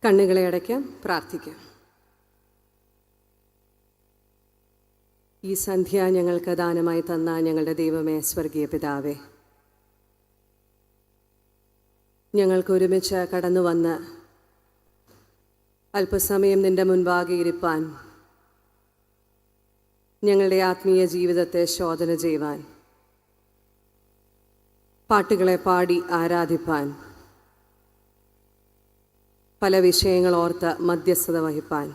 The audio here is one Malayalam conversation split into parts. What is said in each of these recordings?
കണ്ണുകളെ അടയ്ക്കാം, പ്രാർത്ഥിക്കാം. ഈ സന്ധ്യ ഞങ്ങൾക്ക് ദാനമായി തന്ന ഞങ്ങളുടെ ദൈവമേ, സ്വർഗീയ പിതാവേ, ഞങ്ങൾക്ക് ഒരുമിച്ച് കടന്നു വന്ന് അല്പസമയം നിൻ്റെ മുൻപാകെ ഇരിപ്പാൻ, ഞങ്ങളുടെ ആത്മീയ ജീവിതത്തെ ശോധന ചെയ്യുവാൻ, പാട്ടുകളെ പാടി ആരാധിപ്പാൻ, പല വിഷയങ്ങളോർത്ത് മധ്യസ്ഥത വഹിപ്പാൻ,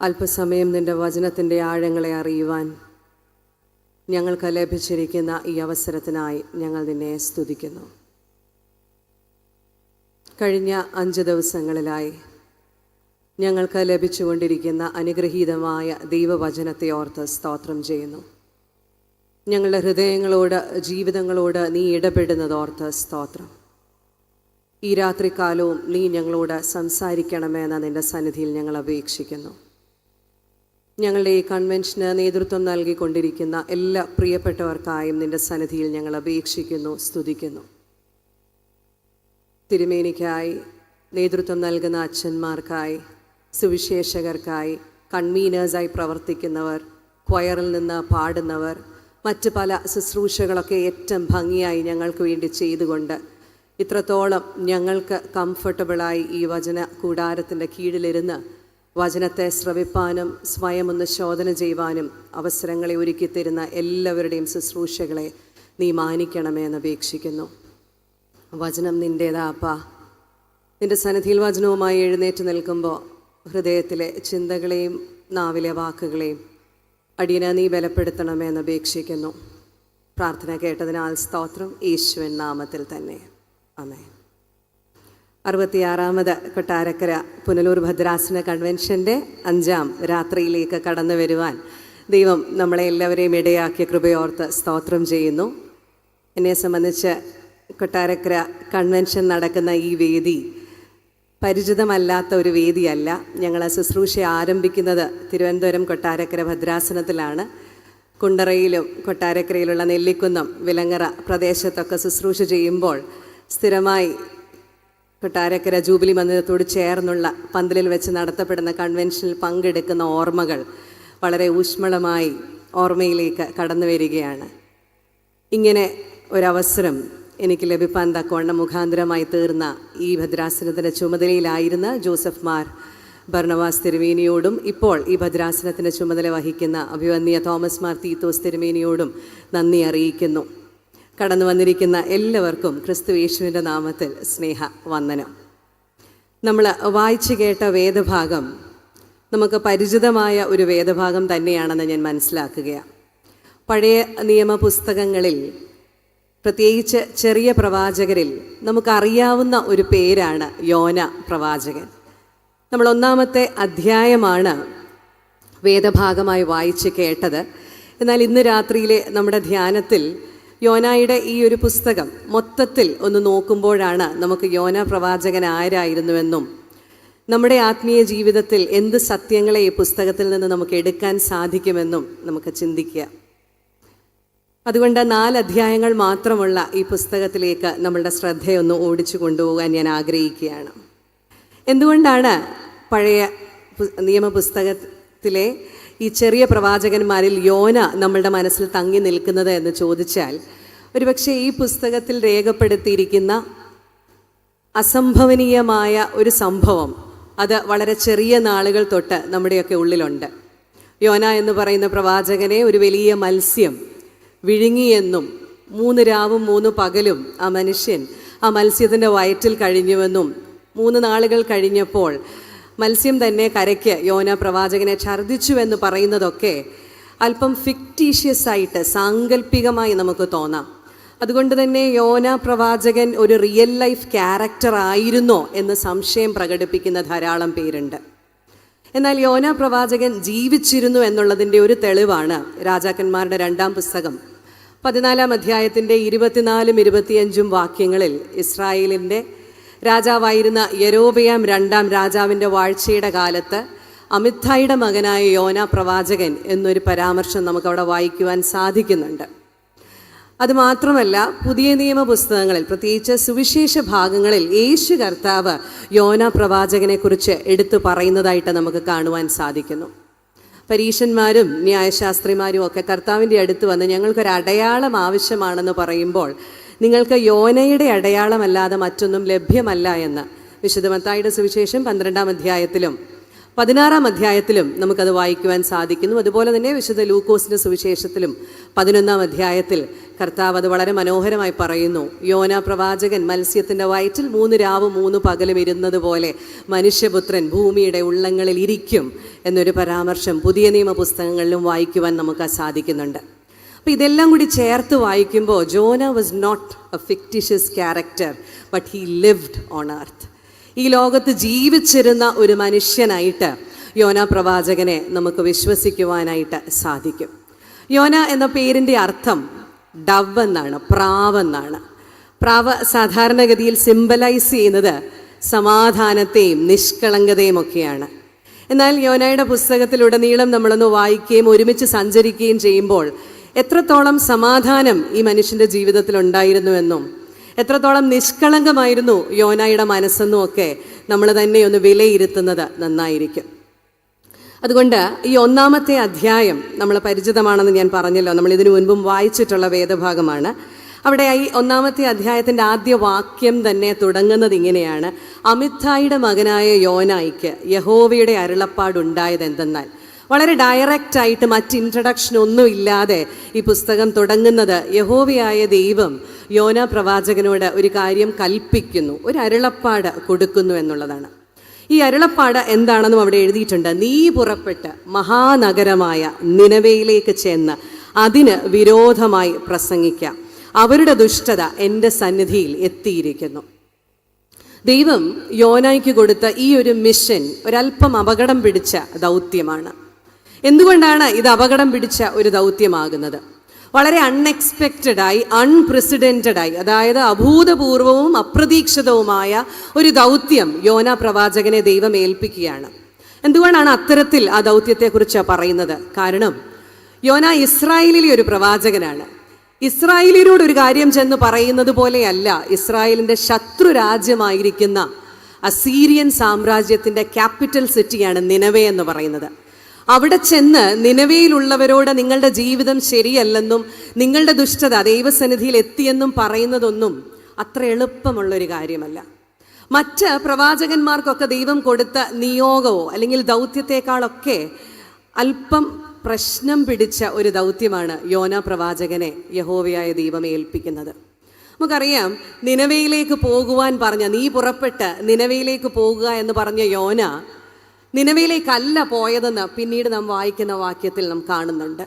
അല്പസമയം നിൻ്റെ വചനത്തിൻ്റെ ആഴങ്ങളെ അറിയുവാൻ ഞങ്ങൾക്ക് ലഭിച്ചിരിക്കുന്ന ഈ അവസരത്തിനായി ഞങ്ങൾ നിന്നെ സ്തുതിക്കുന്നു. കഴിഞ്ഞ 5 ദിവസങ്ങളിലായി ഞങ്ങൾക്ക് ലഭിച്ചുകൊണ്ടിരിക്കുന്ന അനുഗ്രഹീതമായ ദൈവവചനത്തെ ഓർത്ത് സ്തോത്രം ചെയ്യുന്നു. ഞങ്ങളുടെ ഹൃദയങ്ങളോട്, ജീവിതങ്ങളോട് നീ ഇടപെടുന്നതോർത്ത് സ്തോത്രം. ഈ രാത്രികാലവും നീ ഞങ്ങളോട് സംസാരിക്കണമെന്ന് നിൻ്റെ സന്നിധിയിൽ ഞങ്ങൾ അപേക്ഷിക്കുന്നു. ഞങ്ങളുടെ ഈ കൺവെൻഷന് നേതൃത്വം നൽകിക്കൊണ്ടിരിക്കുന്ന എല്ലാ പ്രിയപ്പെട്ടവർക്കായും നിൻ്റെ സന്നിധിയിൽ ഞങ്ങൾ അപേക്ഷിക്കുന്നു, സ്തുതിക്കുന്നു. തിരുമേനിക്കായി, നേതൃത്വം നൽകുന്ന അച്ഛന്മാർക്കായി, സുവിശേഷകർക്കായി, കൺവീനേഴ്സായി പ്രവർത്തിക്കുന്നവർ, ക്വയറിൽ നിന്ന് പാടുന്നവർ, മറ്റ് പല ശുശ്രൂഷകളൊക്കെ ഏറ്റവും ഭംഗിയായി ഞങ്ങൾക്ക് വേണ്ടി ചെയ്തുകൊണ്ട് ഇത്രത്തോളം ഞങ്ങൾക്ക് കംഫർട്ടബിളായി ഈ വചന കൂടാരത്തിൻ്റെ കീഴിലിരുന്ന് വചനത്തെ ശ്രവിപ്പാനും സ്വയം ഒന്ന് ശോധന ചെയ്യുവാനും അവസരങ്ങളെ ഒരുക്കിത്തരുന്ന എല്ലാവരുടെയും ശുശ്രൂഷകളെ നീ മാനിക്കണമേ എന്ന് അപേക്ഷിക്കുന്നു. വചനം നിൻ്റേതാപ്പാ. നിൻ്റെ സന്നിധിയിൽ വചനവുമായി എഴുന്നേറ്റ് നിൽക്കുമ്പോൾ ഹൃദയത്തിലെ ചിന്തകളെയും നാവിലെ വാക്കുകളെയും അടിയനെ നീ ബലപ്പെടുത്തണമേ എന്ന് അപേക്ഷിക്കുന്നു. പ്രാർത്ഥന കേട്ടതിനാൽ സ്തോത്രം, യേശുവിൻ നാമത്തിൽ തന്നെ, ആമേൻ. 66ാമത് കൊട്ടാരക്കര പുനലൂർ ഭദ്രാസന കൺവെൻഷൻ്റെ 5ാം രാത്രിയിലേക്ക് കടന്നു വരുവാൻ ദൈവം നമ്മളെ എല്ലാവരെയും ഇടയാക്കിയ കൃപയോർത്ത് സ്തോത്രം ചെയ്യുന്നു. എന്നെ സംബന്ധിച്ച് കൊട്ടാരക്കര കൺവെൻഷൻ നടക്കുന്ന ഈ വേദി പരിചിതമല്ലാത്ത ഒരു വേദിയല്ല. ഞങ്ങൾ ശുശ്രൂഷ ആരംഭിക്കുന്നത് തിരുവനന്തപുരം കൊട്ടാരക്കര ഭദ്രാസനത്തിലാണ്. കുണ്ടറയിലും കൊട്ടാരക്കരയിലുള്ള നെല്ലിക്കുന്നം, വിലങ്ങറ പ്രദേശത്തൊക്കെ ശുശ്രൂഷ ചെയ്യുമ്പോൾ സ്ഥിരമായി കൊട്ടാരക്കര ജൂബിലി മന്ദിരത്തോട് ചേർന്നുള്ള പന്തലിൽ വെച്ച് നടത്തപ്പെടുന്ന കൺവെൻഷനിൽ പങ്കെടുക്കുന്ന ഓർമ്മകൾ വളരെ ഊഷ്മളമായി ഓർമ്മയിലേക്ക് കടന്നു വരികയാണ്. ഇങ്ങനെ ഒരവസരം എനിക്ക് ലഭിപ്പാൻ തക്കവണ്ണം മുഖാന്തരമായി തീർന്ന ഈ ഭദ്രാസനത്തിൻ്റെ ചുമതലയിലായിരുന്ന ജോസഫ് മാർ ബർണവാസ് തിരുമേനിയോടും ഇപ്പോൾ ഈ ഭദ്രാസനത്തിൻ്റെ ചുമതല വഹിക്കുന്ന അഭിവന്യ തോമസ് മാർ തീത്തോസ് തിരുമേനിയോടും നന്ദി അറിയിക്കുന്നു. കടന്നു വന്നിരിക്കുന്ന എല്ലാവർക്കും ക്രിസ്തു യേശുവിൻ്റെ നാമത്തിൽ സ്നേഹ വന്ദനം. നമ്മൾ വായിച്ചു കേട്ട വേദഭാഗം നമുക്ക് പരിചിതമായ ഒരു വേദഭാഗം തന്നെയാണെന്ന് ഞാൻ മനസ്സിലാക്കുകയാണ്. പഴയ നിയമ പുസ്തകങ്ങളിൽ, പ്രത്യേകിച്ച് ചെറിയ പ്രവാചകരിൽ നമുക്കറിയാവുന്ന ഒരു പേരാണ് യോന പ്രവാചകൻ. നമ്മൾ 1-ാമത്തെ അധ്യായമാണ് വേദഭാഗമായി വായിച്ച് കേട്ടത്. എന്നാൽ ഇന്ന് രാത്രിയിലെ നമ്മുടെ ധ്യാനത്തിൽ യോനായുടെ ഈ ഒരു പുസ്തകം മൊത്തത്തിൽ ഒന്ന് നോക്കുമ്പോഴാണ് നമുക്ക് യോന പ്രവാചകൻ ആരായിരുന്നുവെന്നും നമ്മുടെ ആത്മീയ ജീവിതത്തിൽ എന്ത് സത്യങ്ങളെ ഈ പുസ്തകത്തിൽ നിന്ന് നമുക്ക് എടുക്കാൻ സാധിക്കുമെന്നും നമുക്ക് ചിന്തിക്കുക. അതുകൊണ്ട് 4 അധ്യായങ്ങൾ മാത്രമുള്ള ഈ പുസ്തകത്തിലേക്ക് നമ്മളുടെ ശ്രദ്ധയൊന്ന് ഓടിച്ചു കൊണ്ടുപോകാൻ ഞാൻ ആഗ്രഹിക്കുകയാണ്. എന്തുകൊണ്ടാണ് പഴയ നിയമപുസ്തകത്തിലെ ഈ ചെറിയ പ്രവാചകന്മാരിൽ യോന നമ്മളുടെ മനസ്സിൽ തങ്ങി നിൽക്കുന്നത് എന്ന് ചോദിച്ചാൽ, ഒരുപക്ഷെ ഈ പുസ്തകത്തിൽ രേഖപ്പെടുത്തിയിരിക്കുന്ന അസംഭവനീയമായ ഒരു സംഭവം അത് വളരെ ചെറിയ നാളുകൾ തൊട്ട് നമ്മുടെയൊക്കെ ഉള്ളിലുണ്ട്. യോന എന്ന് പറയുന്ന പ്രവാചകനെ ഒരു വലിയ മത്സ്യം വിഴുങ്ങിയെന്നും 3 രാവും 3 പകലും ആ മനുഷ്യൻ ആ മത്സ്യത്തിൻ്റെ വയറ്റിൽ കഴിഞ്ഞുവെന്നും 3 നാളുകൾ കഴിഞ്ഞപ്പോൾ മത്സ്യം തന്നെ കരയ്ക്ക് യോന പ്രവാചകനെ ഛർദ്ദിച്ചുവെന്ന് പറയുന്നതൊക്കെ അല്പം ഫിക്റ്റീഷ്യസ് ആയിട്ട്, സാങ്കല്പികമായി നമുക്ക് തോന്നാം. അതുകൊണ്ട് തന്നെ യോന പ്രവാചകൻ ഒരു റിയൽ ലൈഫ് ക്യാരക്ടർ ആയിരുന്നോ എന്ന് സംശയം പ്രകടിപ്പിക്കുന്ന ധാരാളം പേരുണ്ട്. എന്നാൽ യോന പ്രവാചകൻ ജീവിച്ചിരുന്നു എന്നുള്ളതിൻ്റെ ഒരു തെളിവാണ് രാജാക്കന്മാരുടെ 2-ാം പുസ്തകം 14-ാം അധ്യായത്തിൻ്റെ 24-ഉം 25-ഉം വാക്യങ്ങളിൽ ഇസ്രായേലിൻ്റെ രാജാവായിരുന്ന യൊരോബെയാം 2-ാം രാജാവിൻ്റെ വാഴ്ചയുടെ കാലത്ത് അമിത്ഥായിയുടെ മകനായ യോന പ്രവാചകൻ എന്നൊരു പരാമർശം നമുക്കവിടെ വായിക്കുവാൻ സാധിക്കുന്നുണ്ട്. അതുമാത്രമല്ല, പുതിയ നിയമ പുസ്തകങ്ങളിൽ, പ്രത്യേകിച്ച് സുവിശേഷ ഭാഗങ്ങളിൽ യേശു കർത്താവ് യോന പ്രവാചകനെ കുറിച്ച് എടുത്തു പറയുന്നതായിട്ട് നമുക്ക് കാണുവാൻ സാധിക്കുന്നു. പരീശന്മാരും ന്യായശാസ്ത്രിമാരും ഒക്കെ കർത്താവിൻ്റെ അടുത്ത് വന്ന് ഞങ്ങൾക്കൊരു അടയാളം ആവശ്യമാണെന്ന് പറയുമ്പോൾ, നിങ്ങൾക്ക് യോനയുടെ അടയാളമല്ലാതെ മറ്റൊന്നും ലഭ്യമല്ല എന്ന് വിശുദ്ധ മത്തായിയുടെ സുവിശേഷം 12-ാം അധ്യായത്തിലും 16-ാം അധ്യായത്തിലും നമുക്കത് വായിക്കുവാൻ സാധിക്കുന്നു. അതുപോലെ തന്നെ വിശുദ്ധ ലൂക്കോസിൻ്റെ സുവിശേഷത്തിലും 11-ാം അധ്യായത്തിൽ കർത്താവ് അത് വളരെ മനോഹരമായി പറയുന്നു. യോന പ്രവാചകൻ മത്സ്യത്തിൻ്റെ വയറ്റിൽ 3 രാവും 3 പകലും ഇരുന്നത് പോലെ മനുഷ്യപുത്രൻ ഭൂമിയുടെ ഉള്ളങ്ങളിൽ ഇരിക്കും എന്നൊരു പരാമർശം പുതിയ നിയമ പുസ്തകങ്ങളിലും വായിക്കുവാൻ നമുക്ക് സാധിക്കുന്നുണ്ട്. അപ്പോൾ ഇതെല്ലാം കൂടി ചേർത്ത് വായിക്കുമ്പോൾ Jonah was not a fictitious character, but he lived on earth. ഈ ലോകത്ത് ജീവിച്ചിരുന്ന ഒരു മനുഷ്യനായിട്ട് യോന പ്രവാചകനെ നമുക്ക് വിശ്വസിക്കുവാനായിട്ട് സാധിക്കും. യോന എന്ന പേരിൻ്റെ അർത്ഥം ഡവ് എന്നാണ്, പ്രാവെന്നാണ്. പ്രാവ് സാധാരണഗതിയിൽ സിംബലൈസ് ചെയ്യുന്നത് സമാധാനത്തെയും നിഷ്കളങ്കതയും ഒക്കെയാണ്. എന്നാൽ യോനയുടെ പുസ്തകത്തിലുടനീളം നമ്മളൊന്ന് വായിക്കുകയും ഒരുമിച്ച് സഞ്ചരിക്കുകയും ചെയ്യുമ്പോൾ എത്രത്തോളം സമാധാനം ഈ മനുഷ്യൻ്റെ ജീവിതത്തിൽ ഉണ്ടായിരുന്നുവെന്നും എത്രത്തോളം നിഷ്കളങ്കമായിരുന്നു യോനയുടെ മനസ്സെന്നും ഒക്കെ നമ്മൾ തന്നെ ഒന്ന് വിലയിരുത്തുന്നത് നന്നായിരിക്കും. അതുകൊണ്ട് ഈ 1-ാമത്തെ അധ്യായം നമ്മൾ പരിചിതമാണെന്ന് ഞാൻ പറഞ്ഞല്ലോ, നമ്മൾ ഇതിനു മുൻപും വായിച്ചിട്ടുള്ള വേദഭാഗമാണ്. അവിടെ ഈ 1-ാമത്തെ അധ്യായത്തിൻ്റെ ആദ്യ വാക്യം തന്നെ തുടങ്ങുന്നത് ഇങ്ങനെയാണ്: അമിത്തായിയുടെ മകനായ യോനായിക്ക് യഹോവയുടെ അരുളപ്പാടുണ്ടായത് എന്തെന്നാൽ. വളരെ ഡയറക്റ്റായിട്ട് മറ്റ് ഇൻട്രഡക്ഷൻ ഒന്നും ഇല്ലാതെ ഈ പുസ്തകം തുടങ്ങുന്നത് യഹോവയായ ദൈവം യോന പ്രവാചകനോട് ഒരു കാര്യം കൽപ്പിക്കുന്നു, ഒരു അരുളപ്പാട് കൊടുക്കുന്നു എന്നുള്ളതാണ്. ഈ അരുളപ്പാട് എന്താണെന്നും അവിടെ എഴുതിയിട്ടുണ്ട്. നീ പുറപ്പെട്ട് മഹാനഗരമായ നിനവയിലേക്ക് ചെന്ന് അതിന് വിരോധമായി പ്രസംഗിക്കാം, അവരുടെ ദുഷ്ടത എൻ്റെ സന്നിധിയിൽ എത്തിയിരിക്കുന്നു. ദൈവം യോനായ്ക്ക് കൊടുത്ത ഈ ഒരു മിഷൻ ഒരല്പം അപകടം പിടിച്ച ദൗത്യമാണ്. എന്തുകൊണ്ടാണ് ഇത് അപകടം പിടിച്ച ഒരു ദൗത്യമാകുന്നത്? വളരെ അൺഎക്സ്പെക്റ്റഡായി, അൺപ്രസിഡന്റഡായി, അതായത് അഭൂതപൂർവവും അപ്രതീക്ഷിതവുമായ ഒരു ദൗത്യം യോന പ്രവാചകനെ ദൈവം ഏൽപ്പിക്കുകയാണ്. എന്തുകൊണ്ടാണ് അത്തരത്തിൽ ആ ദൗത്യത്തെക്കുറിച്ച് പറയുന്നത്? കാരണം യോന ഇസ്രായേലിലെ ഒരു പ്രവാചകനാണ്. ഇസ്രായേലിനോട് ഒരു കാര്യം ചെന്ന് പറയുന്നത് പോലെയല്ല ഇസ്രായേലിൻ്റെ ശത്രു രാജ്യമായിരിക്കുന്ന അസീരിയൻ സാമ്രാജ്യത്തിൻ്റെ ക്യാപിറ്റൽ സിറ്റിയാണ് നിനവേ എന്ന് പറയുന്നത്. അവിടെ ചെന്ന് നിനവയിലുള്ളവരോട് നിങ്ങളുടെ ജീവിതം ശരിയല്ലെന്നും നിങ്ങളുടെ ദുഷ്ടത ദൈവസന്നിധിയിൽ എത്തിയെന്നും പറയുന്നതൊന്നും അത്ര എളുപ്പമുള്ളൊരു കാര്യമല്ല. മറ്റ് പ്രവാചകന്മാർക്കൊക്കെ ദൈവം കൊടുത്ത നിയോഗമോ അല്ലെങ്കിൽ ദൗത്യത്തെക്കാളൊക്കെ അല്പം പ്രശ്നം പിടിച്ച ഒരു ദൗത്യമാണ് യോന പ്രവാചകനെ യഹോവയായ ദൈവം ഏൽപ്പിക്കുന്നത്. നമുക്കറിയാം, നിനവയിലേക്ക് പോകുവാൻ പറഞ്ഞ, നീ പുറപ്പെട്ട് നിനവയിലേക്ക് പോകുക എന്ന് പറഞ്ഞ യോന നിനവയിലേക്കല്ല പോയതെന്ന് പിന്നീട് നാം വായിക്കുന്ന വാക്യത്തിൽ നാം കാണുന്നുണ്ട്.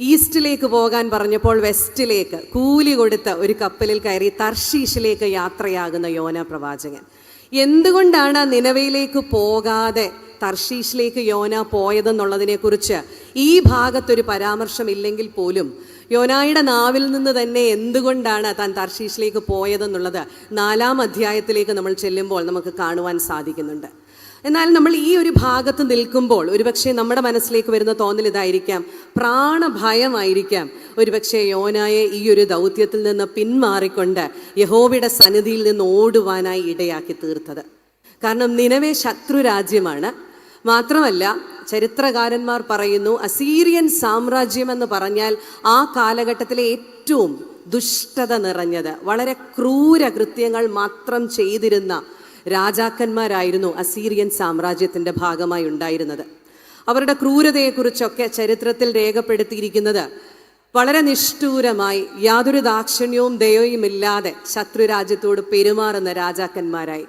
ഈസ്റ്റിലേക്ക് പോകാൻ പറഞ്ഞപ്പോൾ വെസ്റ്റിലേക്ക് കൂലി കൊടുത്ത് ഒരു കപ്പലിൽ കയറി തർശീഷിലേക്ക് യാത്രയാകുന്ന യോന പ്രവാചകൻ. എന്തുകൊണ്ടാണ് നിനവയിലേക്ക് പോകാതെ തർശീഷിലേക്ക് യോന പോയതെന്നുള്ളതിനെക്കുറിച്ച് ഈ ഭാഗത്തൊരു പരാമർശമില്ലെങ്കിൽ പോലും യോനായുടെ നാവിൽ നിന്ന് തന്നെ എന്തുകൊണ്ടാണ് താൻ തർശീഷിലേക്ക് പോയതെന്നുള്ളത് 4-ാം അധ്യായത്തിലേക്ക് നമ്മൾ ചെല്ലുമ്പോൾ നമുക്ക് കാണുവാൻ സാധിക്കുന്നുണ്ട്. എന്നാൽ നമ്മൾ ഈ ഒരു ഭാഗത്ത് നിൽക്കുമ്പോൾ ഒരുപക്ഷെ നമ്മുടെ മനസ്സിലേക്ക് വരുന്ന തോന്നൽ ഇതായിരിക്കാം: പ്രാണഭയമായിരിക്കാം ഒരുപക്ഷെ യോനായെ ഈ ഒരു ദൗത്യത്തിൽ നിന്ന് പിന്മാറിക്കൊണ്ട് യഹോവയുടെ സന്നിധിയിൽ നിന്ന് ഓടുവാനായി ഇടയാക്കി തീർത്തത്. കാരണം നിനവേ ശത്രു രാജ്യമാണ്. മാത്രമല്ല, ചരിത്രകാരന്മാർ പറയുന്നു, അസീരിയൻ സാമ്രാജ്യം എന്ന് പറഞ്ഞാൽ ആ കാലഘട്ടത്തിലെ ഏറ്റവും ദുഷ്ടത നിറഞ്ഞത്, വളരെ ക്രൂര കൃത്യങ്ങൾ മാത്രം ചെയ്തിരുന്ന രാജാക്കന്മാരായിരുന്നു അസീരിയൻ സാമ്രാജ്യത്തിൻ്റെ ഭാഗമായി ഉണ്ടായിരുന്നത്. അവരുടെ ക്രൂരതയെക്കുറിച്ചൊക്കെ ചരിത്രത്തിൽ രേഖപ്പെടുത്തിയിരിക്കുന്നത് വളരെ നിഷ്ഠൂരമായി, യാതൊരു ദാക്ഷിണ്യവും ദയയുമില്ലാതെ ശത്രുരാജ്യത്തോട് പെരുമാറുന്ന രാജാക്കന്മാരായി.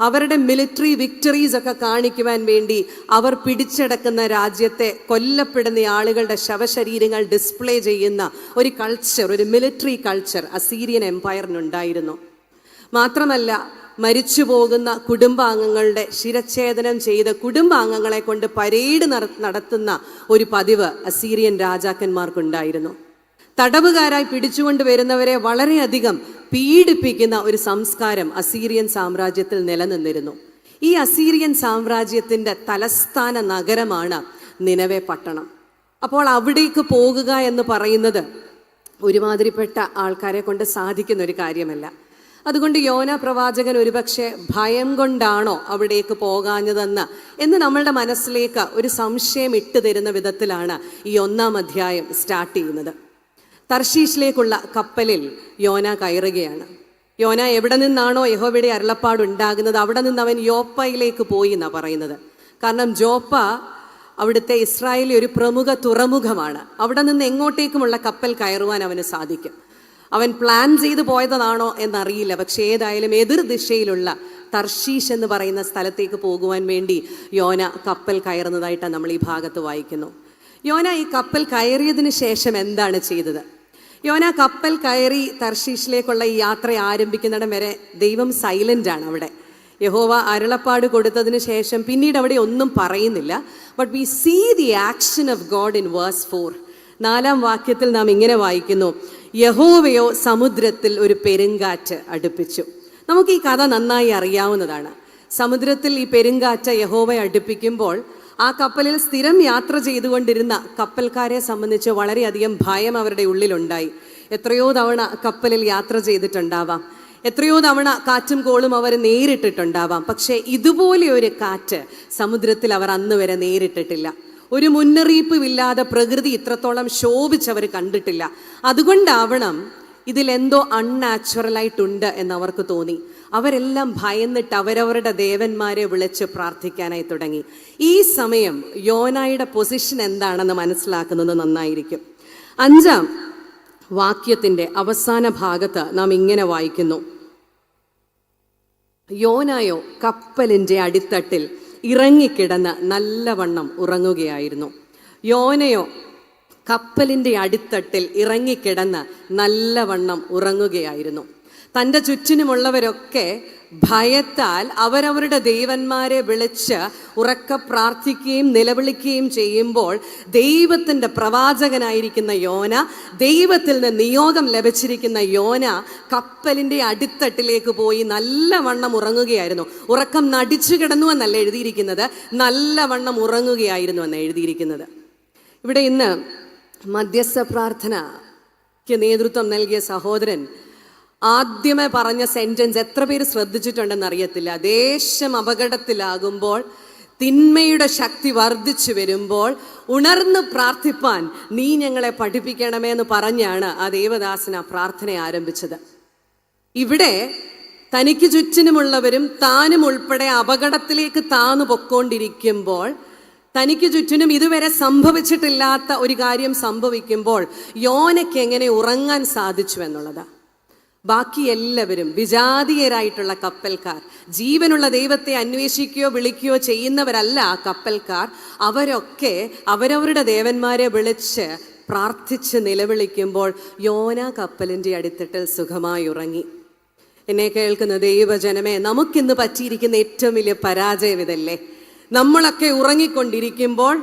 അവരുടെ മിലിറ്ററി വിക്ടറീസ് ഒക്കെ കാണിക്കുവാൻ വേണ്ടി അവർ പിടിച്ചടക്കുന്ന രാജ്യത്തെ കൊല്ലപ്പെടുന്ന ആളുകളുടെ ശവശരീരങ്ങൾ ഡിസ്പ്ലേ ചെയ്യുന്ന ഒരു കൾച്ചർ, ഒരു മിലിറ്ററി കൾച്ചർ അസീരിയൻ എംപയറിനുണ്ടായിരുന്നു. മാത്രമല്ല, മരിച്ചു പോകുന്ന കുടുംബാംഗങ്ങളുടെ ശിരച്ഛേദനം ചെയ്ത് കുടുംബാംഗങ്ങളെ കൊണ്ട് പരേഡ് നടത്തുന്ന ഒരു പതിവ് അസീരിയൻ രാജാക്കന്മാർക്കുണ്ടായിരുന്നു. തടവുകാരായി പിടിച്ചുകൊണ്ട് വരുന്നവരെ വളരെയധികം പീഡിപ്പിക്കുന്ന ഒരു സംസ്കാരം അസീരിയൻ സാമ്രാജ്യത്തിൽ നിലനിന്നിരുന്നു. ഈ അസീരിയൻ സാമ്രാജ്യത്തിൻ്റെ തലസ്ഥാന നഗരമാണ് നിനവേ പട്ടണം. അപ്പോൾ അവിടേക്ക് പോകുക എന്ന് പറയുന്നത് ഒരുമാതിരിപ്പെട്ട ആൾക്കാരെ കൊണ്ട് സാധിക്കുന്ന ഒരു കാര്യമല്ല. അതുകൊണ്ട് യോന പ്രവാചകൻ ഒരുപക്ഷെ ഭയം കൊണ്ടാണോ അവിടേക്ക് പോകാഞ്ഞതെന്ന് എന്ന് നമ്മളുടെ മനസ്സിലേക്ക് ഒരു സംശയം ഇട്ട് തരുന്ന വിധത്തിലാണ് ഈ 1-ാം അധ്യായം സ്റ്റാർട്ട് ചെയ്യുന്നത്. തർശീഷിലേക്കുള്ള കപ്പലിൽ യോന കയറുകയാണ്. യോന എവിടെ നിന്നാണോ യഹോവയുടെ അരുളപ്പാടുണ്ടാകുന്നത് അവിടെ നിന്ന് അവൻ യോപ്പയിലേക്ക് പോയി എന്നാണ് പറയുന്നത്. കാരണം ജോപ്പ അവിടുത്തെ ഇസ്രായേലിലെ ഒരു പ്രമുഖ തുറമുഖമാണ്. അവിടെ നിന്ന് എങ്ങോട്ടേക്കുമുള്ള കപ്പൽ കയറുവാൻ അവന് സാധിക്കും. അവൻ പ്ലാൻ ചെയ്ത് പോയതാണോ എന്നറിയില്ല. പക്ഷേ ഏതായാലും എതിർ ദിശയിലുള്ള തർശീഷ് എന്ന് പറയുന്ന സ്ഥലത്തേക്ക് പോകുവാൻ വേണ്ടി യോന കപ്പൽ കയറുന്നതായിട്ടാണ് നമ്മൾ ഈ ഭാഗത്ത് വായിക്കുന്നു. യോന ഈ കപ്പൽ കയറിയതിന് ശേഷം എന്താണ് ചെയ്തത്? യോന കപ്പൽ കയറി തർശീഷിലേക്കുള്ള ഈ യാത്ര ആരംഭിക്കുന്നിടം വരെ ദൈവം സൈലൻ്റ് ആണ്. അവിടെ യഹോവ അരുളപ്പാട് കൊടുത്തതിന് ശേഷം പിന്നീട് അവിടെ ഒന്നും പറയുന്നില്ല. But we see the action of God in verse 4. 4-ാം വാക്യത്തിൽ നാം ഇങ്ങനെ വായിക്കുന്നു, യഹോവയോ സമുദ്രത്തിൽ ഒരു പെരുങ്കാറ്റ് അടുപ്പിച്ചു. നമുക്ക് ഈ കഥ നന്നായി അറിയാവുന്നതാണ്. സമുദ്രത്തിൽ ഈ പെരുങ്കാറ്റ് യഹോവയെ അടുപ്പിക്കുമ്പോൾ ആ കപ്പലിൽ സ്ഥിരം യാത്ര ചെയ്തുകൊണ്ടിരുന്ന കപ്പൽക്കാരെ സംബന്ധിച്ച് വളരെയധികം ഭയം അവരുടെ ഉള്ളിലുണ്ടായി. എത്രയോ തവണ കപ്പലിൽ യാത്ര ചെയ്തിട്ടുണ്ടാവാം, എത്രയോ തവണ കാറ്റും കോളും അവർ നേരിട്ടിട്ടുണ്ടാവാം. പക്ഷേ ഇതുപോലെ ഒരു കാറ്റ് സമുദ്രത്തിൽ അവർ അന്ന് വരെ നേരിട്ടിട്ടില്ല. ഒരു മുന്നറിയിപ്പുമില്ലാതെ പ്രകൃതി ഇത്രത്തോളം ശോഭിച്ചവർ കണ്ടിട്ടില്ല. അതുകൊണ്ടാവണം ഇതിലെന്തോ അൺനാച്ചുറലായിട്ടുണ്ട് എന്നവർക്ക് തോന്നി. അവരെല്ലാം ഭയന്നിട്ട് അവരവരുടെ ദേവന്മാരെ വിളിച്ച് പ്രാർത്ഥിക്കാനായി തുടങ്ങി. ഈ സമയം യോനായുടെ പൊസിഷൻ എന്താണെന്ന് മനസ്സിലാക്കുന്നത് നന്നായിരിക്കും. 5-ാം വാക്യത്തിൻ്റെ അവസാന ഭാഗത്ത് നാം ഇങ്ങനെ വായിക്കുന്നു, യോനായോ കപ്പലിൻ്റെ അടിത്തട്ടിൽ ഇറങ്ങിക്കിടന്ന് നല്ലവണ്ണം ഉറങ്ങുകയായിരുന്നു. യോനയോ കപ്പലിൻ്റെ അടിത്തട്ടിൽ ഇറങ്ങിക്കിടന്ന് നല്ലവണ്ണം ഉറങ്ങുകയായിരുന്നു. തൻ്റെ ചുറ്റിനുമുള്ളവരൊക്കെ ഭയത്താൽ അവരവരുടെ ദൈവന്മാരെ വിളിച്ച് ഉറക്കെ പ്രാർത്ഥിക്കുകയും നിലവിളിക്കുകയും ചെയ്യുമ്പോൾ ദൈവത്തിൻ്റെ പ്രവാചകനായിരിക്കുന്ന യോന, ദൈവത്തിൽ നിന്ന് നിയോഗം ലഭിച്ചിരിക്കുന്ന യോന കപ്പലിൻ്റെ അടിത്തട്ടിലേക്ക് പോയി നല്ലവണ്ണം ഉറങ്ങുകയായിരുന്നു. ഉറക്കം നടിച്ചു കിടന്നു എന്നല്ല എഴുതിയിരിക്കുന്നത്, നല്ലവണ്ണം ഉറങ്ങുകയായിരുന്നു എന്ന് എഴുതിയിരിക്കുന്നത്. ഇവിടെ ഇന്ന് മധ്യസ്ഥ പ്രാർത്ഥനയ്ക്ക് നേതൃത്വം നൽകിയ സഹോദരൻ ആദ്യമേ പറഞ്ഞ സെന്റൻസ് എത്ര പേര് ശ്രദ്ധിച്ചിട്ടുണ്ടെന്ന് അറിയത്തില്ല. ദേശം അപകടത്തിലാകുമ്പോൾ, തിന്മയുടെ ശക്തി വർദ്ധിച്ചു വരുമ്പോൾ ഉണർന്ന് പ്രാർത്ഥിപ്പാൻ നീ ഞങ്ങളെ പഠിപ്പിക്കണമേ എന്ന് പറഞ്ഞാണ് ആ ദേവദാസൻ ആ പ്രാർത്ഥന ആരംഭിച്ചത്. ഇവിടെ തനിക്ക് ചുറ്റിനുമുള്ളവരും താനും ഉൾപ്പെടെ അപകടത്തിലേക്ക് താന്നു പൊക്കോണ്ടിരിക്കുമ്പോൾ, തനിക്ക് ചുറ്റിനും ഇതുവരെ സംഭവിച്ചിട്ടില്ലാത്ത ഒരു കാര്യം സംഭവിക്കുമ്പോൾ യോനയ്ക്ക് എങ്ങനെ ഉറങ്ങാൻ സാധിച്ചു എന്നുള്ളതാണ്. ബാക്കി എല്ലാവരും വിജാതീയരായിട്ടുള്ള കപ്പൽക്കാർ, ജീവനുള്ള ദൈവത്തെ അന്വേഷിക്കുകയോ വിളിക്കുകയോ ചെയ്യുന്നവരല്ല ആ കപ്പൽക്കാർ. അവരൊക്കെ അവരവരുടെ ദേവന്മാരെ വിളിച്ച് പ്രാർത്ഥിച്ച് നിലവിളിക്കുമ്പോൾ യോന കപ്പലിൻ്റെ അടിത്തട്ടിൽ സുഖമായി ഉറങ്ങി. എന്നെ കേൾക്കുന്ന ദൈവജനമേ, നമുക്കിന്ന് പറ്റിയിരിക്കുന്ന ഏറ്റവും വലിയ പരാജയം ഇതല്ലേ? നമ്മളൊക്കെ ഉറങ്ങിക്കൊണ്ടിരിക്കുമ്പോൾ,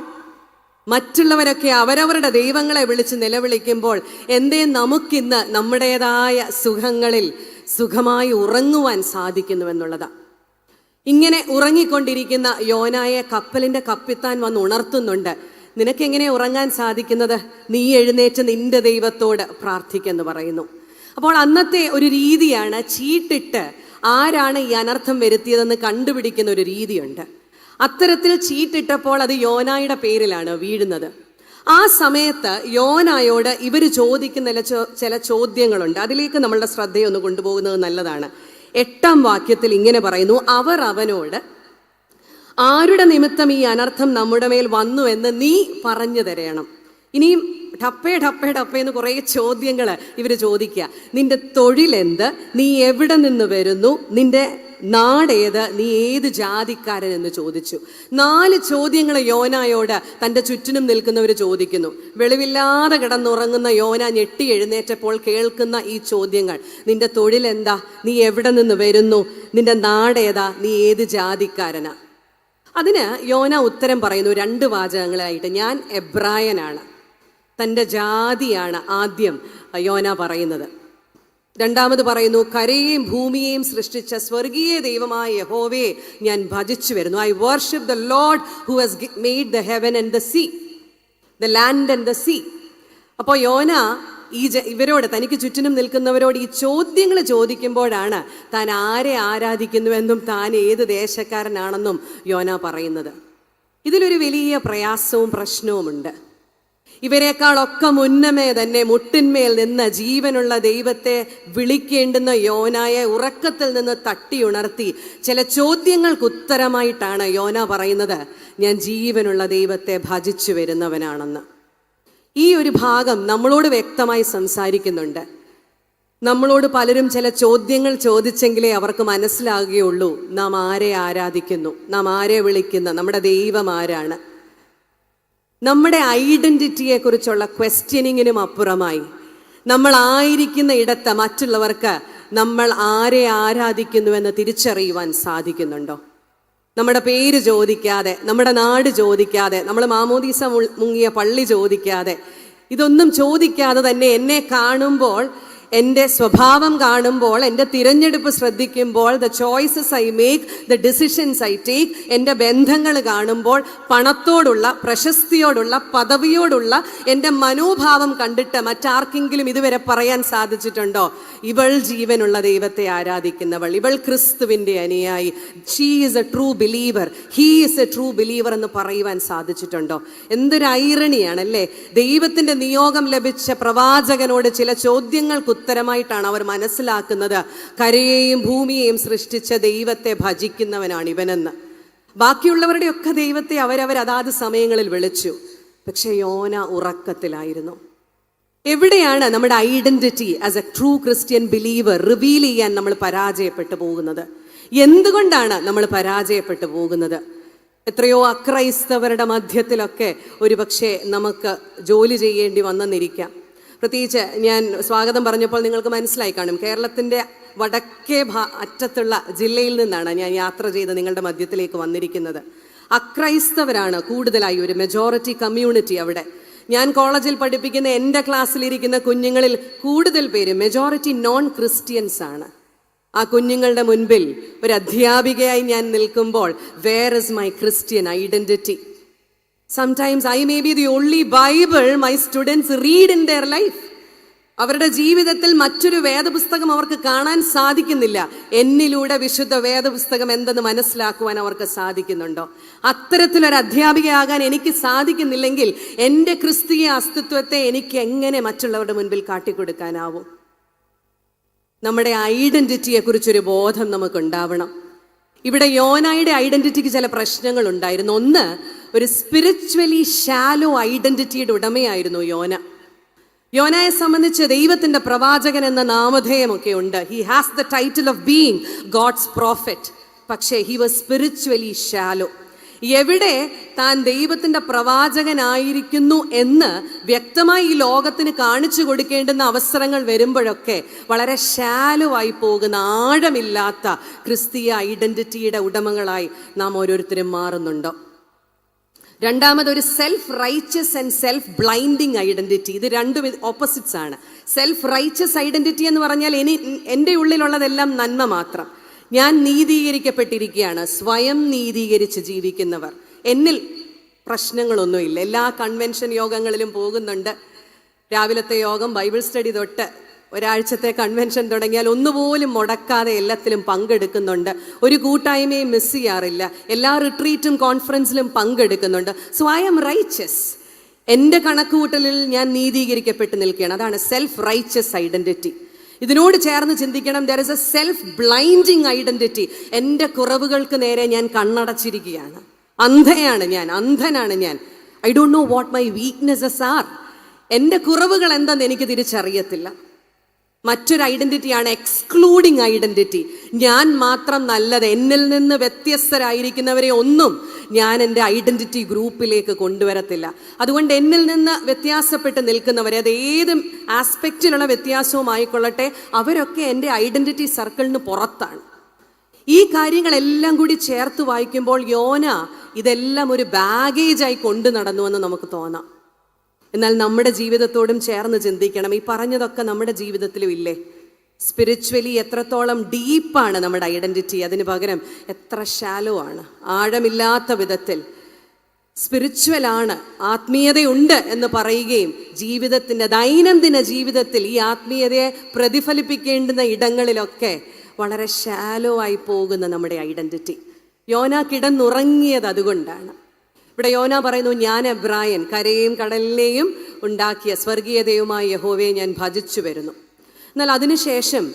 മറ്റുള്ളവരൊക്കെ അവരവരുടെ ദൈവങ്ങളെ വിളിച്ച് നിലവിളിക്കുമ്പോൾ എന്തേ നമുക്കിന്ന് നമ്മുടേതായ സുഖങ്ങളിൽ സുഖമായി ഉറങ്ങുവാൻ സാധിക്കുന്നുവെന്നുള്ളതാണ്. ഇങ്ങനെ ഉറങ്ങിക്കൊണ്ടിരിക്കുന്ന യോനായെ കപ്പലിൻ്റെ കപ്പിത്താൻ വന്ന് ഉണർത്തുന്നുണ്ട്. നിനക്കെങ്ങനെ ഉറങ്ങാൻ സാധിക്കുന്നത്? നീ എഴുന്നേറ്റ് നിന്റെ ദൈവത്തോട് പ്രാർത്ഥിക്കെന്ന് പറയുന്നു. അപ്പോൾ അന്നത്തെ ഒരു രീതിയാണ്, ചീട്ടിട്ട് ആരാണ് ഈ അനർത്ഥം വരുത്തിയതെന്ന് കണ്ടുപിടിക്കുന്ന ഒരു രീതിയുണ്ട്. അത്തരത്തിൽ ചീട്ടിട്ടപ്പോൾ അത് യോനായുടെ പേരിലാണ് വീഴുന്നത്. ആ സമയത്ത് യോനായോട് ഇവർ ചോദിക്കുന്ന ചില ചോദ്യങ്ങളുണ്ട്. അതിലേക്ക് നമ്മളുടെ ശ്രദ്ധയൊന്ന് കൊണ്ടുപോകുന്നത് നല്ലതാണ്. 8-ാം വാക്യത്തിൽ ഇങ്ങനെ പറയുന്നു, അവർ അവനോട് ആരുടെ നിമിത്തം ഈ അനർത്ഥം നമ്മുടെ മേൽ വന്നു എന്ന് നീ പറഞ്ഞു തരയണം. ഇനിയും ടപ്പേ ടപ്പേ ടപ്പേ എന്ന് കുറേ ചോദ്യങ്ങൾ ഇവർ ചോദിക്കുക. നിന്റെ തൊഴിലെന്ത്? നീ എവിടെ നിന്ന് വരുന്നു? നിന്റെ നാടേത്? നീ ഏത് ജാതിക്കാരൻ എന്ന് ചോദിച്ചു. 4 ചോദ്യങ്ങൾ യോനായോട് തൻ്റെ ചുറ്റിനും നിൽക്കുന്നവർ ചോദിക്കുന്നു. വെളിവില്ലാതെ കിടന്നുറങ്ങുന്ന യോന ഞെട്ടി എഴുന്നേറ്റപ്പോൾ കേൾക്കുന്ന ഈ ചോദ്യങ്ങൾ: നിന്റെ തൊഴിലെന്താ? നീ എവിടെ നിന്ന് വരുന്നു? നിന്റെ നാടേതാ? നീ ഏത് ജാതിക്കാരനാ? അതിന് യോന ഉത്തരം പറയുന്നു 2 വാചകങ്ങളായിട്ട്. ഞാൻ എബ്രായനാണ്. തൻ്റെ ജാതിയാണ് ആദ്യം യോന പറയുന്നത്. രണ്ടാമത് പറയുന്നു, കരയെയും ഭൂമിയെയും സൃഷ്ടിച്ച സ്വർഗീയ ദൈവമായ യഹോവയെ ഞാൻ ഭജിച്ചു വരുന്നു. I worship the Lord who has made the heaven and the sea, the land and the sea. അപ്പോൾ യോന ഇവരോട്, തനിക്ക് ചുറ്റിനും നിൽക്കുന്നവരോട് ഈ ചോദ്യങ്ങൾ ചോദിക്കുമ്പോഴാണ് താൻ ആരെ ആരാധിക്കുന്നുവെന്നും താൻ ഏത് ദേശക്കാരനാണെന്നും യോന പറയുന്നത്. ഇതിലൊരു വലിയ പ്രയാസവും പ്രശ്നവുമുണ്ട്. ഇവരെക്കാളൊക്കെ മുന്നമേ തന്നെ മുട്ടിന്മേൽ നിന്ന് ജീവനുള്ള ദൈവത്തെ വിളിക്കേണ്ടുന്ന യോനായെ ഉറക്കത്തിൽ നിന്ന് തട്ടിയുണർത്തി ചില ചോദ്യങ്ങൾക്ക് ഉത്തരമായിട്ടാണ് യോന പറയുന്നത്, ഞാൻ ജീവനുള്ള ദൈവത്തെ ഭജിച്ചു വരുന്നവനാണെന്ന്. ഈ ഒരു ഭാഗം നമ്മളോട് വ്യക്തമായി സംസാരിക്കുന്നുണ്ട്. നമ്മളോട് പലരും ചില ചോദ്യങ്ങൾ ചോദിച്ചെങ്കിലേ അവർക്ക് മനസ്സിലാകുകയുള്ളൂ നാം ആരെ ആരാധിക്കുന്നു, നാം ആരെ വിളിക്കുന്ന, നമ്മുടെ ദൈവം ആരാണ്. നമ്മുടെ ഐഡന്റിറ്റിയെക്കുറിച്ചുള്ള ക്വസ്റ്റ്യനിങ്ങിനും അപ്പുറമായി നമ്മൾ ആയിരിക്കുന്ന ഇടത്ത് മറ്റുള്ളവർക്ക് നമ്മൾ ആരെ ആരാധിക്കുന്നുവെന്ന് തിരിച്ചറിയുവാൻ സാധിക്കുന്നുണ്ടോ? നമ്മുടെ പേര് ചോദിക്കാതെ, നമ്മുടെ നാട് ചോദിക്കാതെ, നമ്മൾ മാമോദീസ മുങ്ങിയ പള്ളി ചോദിക്കാതെ, ഇതൊന്നും ചോദിക്കാതെ തന്നെ എന്നെ കാണുമ്പോൾ, എൻ്റെ സ്വഭാവം കാണുമ്പോൾ, എൻ്റെ തിരഞ്ഞെടുപ്പ് ശ്രദ്ധിക്കുമ്പോൾ, the choices I make, the decisions I take, എൻ്റെ ബന്ധങ്ങൾ കാണുമ്പോൾ, പണത്തോടുള്ള, പ്രശസ്തിയോടുള്ള, പദവിയോടുള്ള എൻ്റെ മനോഭാവം കണ്ടിട്ട് മറ്റാർക്കെങ്കിലും ഇതുവരെ പറയാൻ സാധിച്ചിട്ടുണ്ടോ, ഇവൾ ജീവനുള്ള ദൈവത്തെ ആരാധിക്കുന്നവൾ, ഇവൾ ക്രിസ്തുവിൻ്റെ അനുയായി, she is a true believer, he is a true believer എന്ന് പറയുവാൻ സാധിച്ചിട്ടുണ്ടോ? എന്തൊരു ഐറണിയാണല്ലേ. ദൈവത്തിൻ്റെ നിയോഗം ലഭിച്ച പ്രവാചകനോട് ചില ചോദ്യങ്ങൾക്ക് ഉത്തരമായിട്ടാണ് അവർ മനസ്സിലാക്കുന്നത്, കരയെയും ഭൂമിയെയും സൃഷ്ടിച്ച ദൈവത്തെ ഭജിക്കുന്നവനാണ് ഇവനെന്ന്. ബാക്കിയുള്ളവരുടെയൊക്കെ ദൈവത്തെ അതാത് സമയങ്ങളിൽ വിളിച്ചു. പക്ഷെ യോന ഉറക്കത്തിലായിരുന്നു. എവിടെയാണ് നമ്മുടെ identity as A true Christian believer reveal ചെയ്യാൻ നമ്മൾ പരാജയപ്പെട്ടു പോകുന്നത്? എന്തുകൊണ്ടാണ് നമ്മൾ പരാജയപ്പെട്ടു പോകുന്നത്? എത്രയോ അക്രൈസ്തവരുടെ മധ്യത്തിലൊക്കെ ഒരുപക്ഷെ നമുക്ക് ജോലി ചെയ്യേണ്ടി വന്നെന്നിരിക്കാം. പ്രത്യേകിച്ച് ഞാൻ സ്വാഗതം പറഞ്ഞപ്പോൾ നിങ്ങൾക്ക് മനസ്സിലായി കാണും, കേരളത്തിൻ്റെ വടക്കേ അറ്റത്തുള്ള ജില്ലയിൽ നിന്നാണ് ഞാൻ യാത്ര ചെയ്ത് നിങ്ങളുടെ മധ്യത്തിലേക്ക് വന്നിരിക്കുന്നത്. അക്രൈസ്തവരാണ് കൂടുതലായി ഒരു മെജോറിറ്റി കമ്മ്യൂണിറ്റി അവിടെ. ഞാൻ കോളേജിൽ പഠിപ്പിക്കുന്ന എൻ്റെ ക്ലാസ്സിലിരിക്കുന്ന കുഞ്ഞുങ്ങളിൽ കൂടുതൽ പേര് മെജോറിറ്റി നോൺ ക്രിസ്ത്യൻസ് ആണ്. ആ കുഞ്ഞുങ്ങളുടെ മുൻപിൽ ഒരു അധ്യാപികയായി ഞാൻ നിൽക്കുമ്പോൾ, where is my Christian identity? Sometimes I may be the only Bible my students read in their life. അവരുടെ ജീവിതത്തിൽ മറ്റൊരു വേദപുസ്തകം അവർക്ക് കാണാൻ സാധിക്കുന്നില്ല. എന്നിലൂടെ വിശുദ്ധ വേദപുസ്തകം എന്തെന്ന് മനസ്സിലാക്കുവാൻ അവർക്ക് സാധിക്കുന്നുണ്ടോ? അത്തരത്തിലൊരു അധ്യാപികയാകാൻ എനിക്ക് സാധിക്കുന്നില്ലെങ്കിൽ എൻ്റെ ക്രിസ്തീയ അസ്തിത്വത്തെ എനിക്ക് എങ്ങനെ മറ്റുള്ളവരുടെ മുൻപിൽ കാട്ടിക്കൊടുക്കാനാവും? നമ്മുടെ ഐഡന്റിറ്റിയെ കുറിച്ചൊരു ബോധം നമുക്കുണ്ടാവണം. ഇവിടെ യോനായുടെ ഐഡന്റിറ്റിക്ക് ചില പ്രശ്നങ്ങൾ ഉണ്ടായിരുന്നു. ഒന്ന്, ഒരു സ്പിരിച്വലി ഷാലോ ഐഡന്റിറ്റിയുടെ ഉടമയായിരുന്നു യോന. യോനയെ സംബന്ധിച്ച് ദൈവത്തിന്റെ പ്രവാചകൻ എന്ന നാമധേയമൊക്കെ ഉണ്ട്. He has the title of being God's prophet. പക്ഷേ ഹി വാസ് സ്പിരിച്വലി ഷാലോ. എവിടെ താൻ ദൈവത്തിന്റെ പ്രവാചകനായിരിക്കുന്നു എന്ന് വ്യക്തമായി ഈ ലോകത്തിന് കാണിച്ചു കൊടുക്കേണ്ടുന്ന അവസരങ്ങൾ വരുമ്പോഴൊക്കെ വളരെ ഷാലോ ആയി പോകുന്ന, ആഴമില്ലാത്ത ക്രിസ്തീയ ഐഡന്റിറ്റിയുടെ ഉടമകളായി നാം ഓരോരുത്തരും മാറുന്നുണ്ടോ? രണ്ടാമതൊരു self righteous and self blinding identity. ഇത് രണ്ടും ഓപ്പോസിറ്റ്സ് ആണ്. സെൽഫ് റൈച്ചസ് ഐഡന്റിറ്റി എന്ന് പറഞ്ഞാൽ എൻ്റെ ഉള്ളിലുള്ളതെല്ലാം നന്മ മാത്രം, ഞാൻ നീതീകരിക്കപ്പെട്ടിരിക്കുകയാണ്, സ്വയം നീതീകരിച്ച് ജീവിക്കുന്നവർ, എന്നിൽ പ്രശ്നങ്ങളൊന്നുമില്ല. എല്ലാ കൺവെൻഷൻ യോഗങ്ങളിലും പോകുന്നുണ്ട്. രാവിലത്തെ യോഗം, ബൈബിൾ സ്റ്റഡി തൊട്ട് ഒരാഴ്ചത്തെ കൺവെൻഷൻ തുടങ്ങിയാൽ ഒന്നുപോലും മുടക്കാതെ എല്ലാത്തിലും പങ്കെടുക്കുന്നുണ്ട്. ഒരു കൂട്ടായ്മയും മിസ് ചെയ്യാറില്ല. എല്ലാ റിട്രീറ്റും കോൺഫറൻസിലും പങ്കെടുക്കുന്നുണ്ട്. So I am riches. എൻ്റെ കണക്കുകൂട്ടലിൽ ഞാൻ നീതീകരിക്കപ്പെട്ട് നിൽക്കുകയാണ്. അതാണ് സെൽഫ് റൈച്ചസ് ഐഡന്റിറ്റി. ഇതിനോട് ചേർന്ന് ചിന്തിക്കണം, there is A self blinding identity. എൻ്റെ കുറവുകൾക്ക് നേരെ ഞാൻ കണ്ണടച്ചിരിക്കുകയാണ്. അന്ധനാണ് ഞാൻ. I don't know what my weaknesses R. എൻ്റെ കുറവുകൾ എന്തെന്ന് എനിക്ക് തിരിച്ചറിയത്തില്ല. മറ്റൊരു ഐഡന്റിറ്റിയാണ് എക്സ്ക്ലൂഡിങ് ഐഡന്റിറ്റി. ഞാൻ മാത്രം നല്ലത്, എന്നിൽ നിന്ന് വ്യത്യസ്തരായിരിക്കുന്നവരെ ഒന്നും ഞാൻ എൻ്റെ ഐഡന്റിറ്റി ഗ്രൂപ്പിലേക്ക് കൊണ്ടുവരത്തില്ല. അതുകൊണ്ട് എന്നിൽ നിന്ന് വ്യത്യാസപ്പെട്ട് നിൽക്കുന്നവരെ, അത് ഏത് ആസ്പെക്റ്റിലുള്ള വ്യത്യാസവും ആയിക്കൊള്ളട്ടെ, അവരൊക്കെ എൻ്റെ ഐഡന്റിറ്റി സർക്കിളിന് പുറത്താണ്. ഈ കാര്യങ്ങളെല്ലാം കൂടി ചേർത്ത് വായിക്കുമ്പോൾ യോന ഇതെല്ലാം ഒരു ബാഗേജായി കൊണ്ടു നടന്നുവെന്ന് നമുക്ക് തോന്നാം. എന്നാൽ നമ്മുടെ ജീവിതത്തോടും ചേർന്ന് ചിന്തിക്കണം, ഈ പറഞ്ഞതൊക്കെ നമ്മുടെ ജീവിതത്തിലും ഇല്ലേ? സ്പിരിച്വലി എത്രത്തോളം ഡീപ്പാണ് നമ്മുടെ ഐഡന്റിറ്റി, അതിന് പകരം എത്ര ഷാലോ ആണ്, ആഴമില്ലാത്ത വിധത്തിൽ സ്പിരിച്വലാണ്, ആത്മീയതയുണ്ട് എന്ന് പറയുകയും ദൈനംദിന ജീവിതത്തിൽ ഈ ആത്മീയതയെ പ്രതിഫലിപ്പിക്കേണ്ടുന്ന ഇടങ്ങളിലൊക്കെ വളരെ ഷാലോ ആയി പോകുന്ന നമ്മുടെ ഐഡൻറ്റിറ്റി. യോന കിടന്നുറങ്ങിയത് അതുകൊണ്ടാണ്. ഇവിടെ യോന പറയുന്നു, ഞാൻ എബ്രായൻ, കരയെയും കടലിനെയും ഉണ്ടാക്കിയ സ്വർഗീയ ദൈവമായ യഹോവയെ ഞാൻ ഭജിച്ചു വരുന്നു. എന്നാൽ അതിനുശേഷം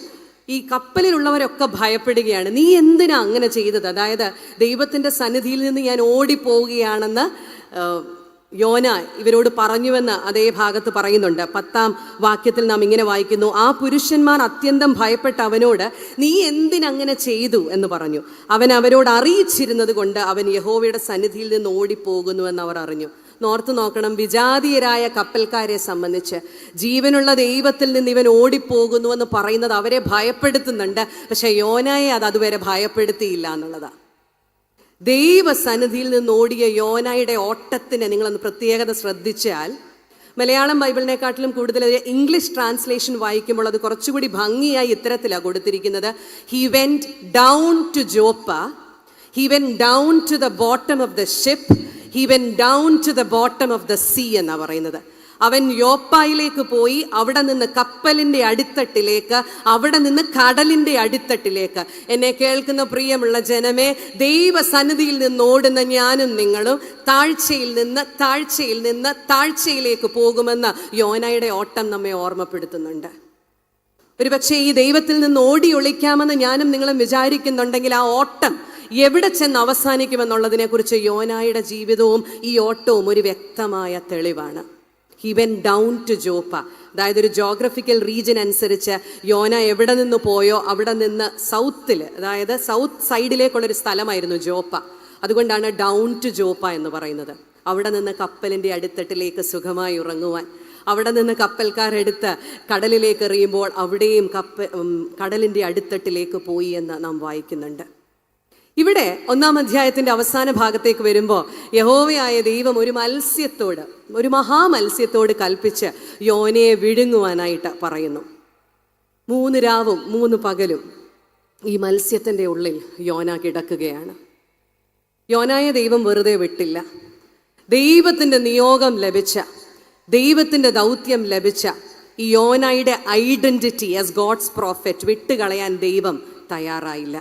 ഈ കപ്പലിലുള്ളവരൊക്കെ ഭയപ്പെടുകയാണ്. നീ എന്തിനാ അങ്ങനെ ചെയ്തത്? അതായത് ദൈവത്തിൻ്റെ സന്നിധിയിൽ നിന്ന് ഞാൻ ഓടിപ്പോവുകയാണെന്ന് യോന ഇവരോട് പറഞ്ഞുവെന്ന് അതേ ഭാഗത്ത് പറയുന്നുണ്ട്. 10-ാം വാക്യത്തിൽ നാം ഇങ്ങനെ വായിക്കുന്നു, ആ പുരുഷന്മാർ അത്യന്തം ഭയപ്പെട്ട അവനോട് നീ എന്തിനങ്ങനെ ചെയ്തു എന്ന് പറഞ്ഞു. അവൻ അവരോട് അറിയിച്ചിരുന്നത് കൊണ്ട് അവൻ യഹോവയുടെ സന്നിധിയിൽ നിന്ന് ഓടിപ്പോകുന്നുവെന്ന് അവർ അറിഞ്ഞു. നോർത്ത് നോക്കണം, വിജാതീയരായ കപ്പൽക്കാരെ സംബന്ധിച്ച് ജീവനുള്ള ദൈവത്തിൽ നിന്ന് ഇവൻ ഓടിപ്പോകുന്നുവെന്ന് പറയുന്നത് അവരെ ഭയപ്പെടുത്തുന്നുണ്ട്. പക്ഷെ യോനയെ അതുവരെ ഭയപ്പെടുത്തിയില്ല എന്നുള്ളതാണ്. ദൈവസന്നിധിയിൽ നിന്ന് ഓടിയ യോനയുടെ ഓട്ടത്തിന് നിങ്ങളൊന്ന് പ്രത്യേകത ശ്രദ്ധിച്ചാൽ, മലയാളം ബൈബിളിനെക്കാട്ടിലും കൂടുതൽ ഇംഗ്ലീഷ് ട്രാൻസ്ലേഷൻ വായിക്കുമ്പോൾ അത് കുറച്ചുകൂടി ഭംഗിയായി ഇത്തരത്തിലാണ് കൊടുത്തിരിക്കുന്നത്. He went down to Joppa, he went down to the bottom of the ship, he went down to the bottom of the sea എന്നാണ് പറയുന്നത്. അവൻ യോപ്പായിലേക്ക് പോയി, അവിടെ നിന്ന് കപ്പലിൻ്റെ അടിത്തട്ടിലേക്ക്, അവിടെ നിന്ന് കടലിൻ്റെ അടിത്തട്ടിലേക്ക്. എന്നെ കേൾക്കുന്ന പ്രിയമുള്ള ജനമേ, ദൈവസന്നിധിയിൽ നിന്ന് ഓടുന്ന ഞാനും നിങ്ങളും താഴ്ചയിൽ നിന്ന് താഴ്ചയിലേക്ക് പോകുമെന്ന് യോനയുടെ ഓട്ടം നമ്മെ ഓർമ്മപ്പെടുത്തുന്നുണ്ട്. ഒരുപക്ഷെ ഈ ദൈവത്തിൽ നിന്ന് ഓടി ഒളിക്കാമെന്ന് ഞാനും നിങ്ങളും വിചാരിക്കുന്നുണ്ടെങ്കിൽ ആ ഓട്ടം എവിടെ ചെന്ന് അവസാനിക്കുമെന്നുള്ളതിനെക്കുറിച്ച് യോനയുടെ ജീവിതവും ഈ ഓട്ടവും ഒരു വ്യക്തമായ തെളിവാണ്. He went down to Joppa, അതായത് ഒരു ജോഗ്രഫിക്കൽ റീജിയൻ അനുസരിച്ച് യോന എവിടെ നിന്ന് പോയോ അവിടെ നിന്ന് സൗത്തിൽ, അതായത് സൗത്ത് സൈഡിലേക്കുള്ളൊരു സ്ഥലമായിരുന്നു ജോപ്പ. അതുകൊണ്ടാണ് ഡൗൺ ടു ജോപ്പ എന്ന് പറയുന്നത്. അവിടെ നിന്ന് കപ്പലിൻ്റെ അടിത്തട്ടിലേക്ക് സുഖമായി ഉറങ്ങുവാൻ, അവിടെ നിന്ന് കപ്പൽക്കാരെടുത്ത് കടലിലേക്ക് എറിയുമ്പോൾ അവിടെയും കടലിൻ്റെ അടിത്തട്ടിലേക്ക് പോയി എന്ന് നാം വായിക്കുന്നുണ്ട്. ഇവിടെ 1-ാം അധ്യായത്തിൻ്റെ അവസാന ഭാഗത്തേക്ക് വരുമ്പോൾ യഹോവയായ ദൈവം ഒരു മഹാമത്സ്യത്തോട് കൽപ്പിച്ച് യോനയെ വിഴുങ്ങുവാനായിട്ട് പറയുന്നു. 3 രാവും 3 പകലും ഈ മത്സ്യത്തിൻ്റെ ഉള്ളിൽ യോന കിടക്കുകയാണ്. യോനായെ ദൈവം വെറുതെ വിട്ടില്ല. ദൈവത്തിൻ്റെ നിയോഗം ലഭിച്ച, ദൈവത്തിൻ്റെ ദൗത്യം ലഭിച്ച ഈ യോനയുടെ ഐഡൻറ്റിറ്റി ആസ് ഗോഡ്സ് പ്രോഫറ്റ് വിട്ടുകളയാൻ ദൈവം തയ്യാറായില്ല.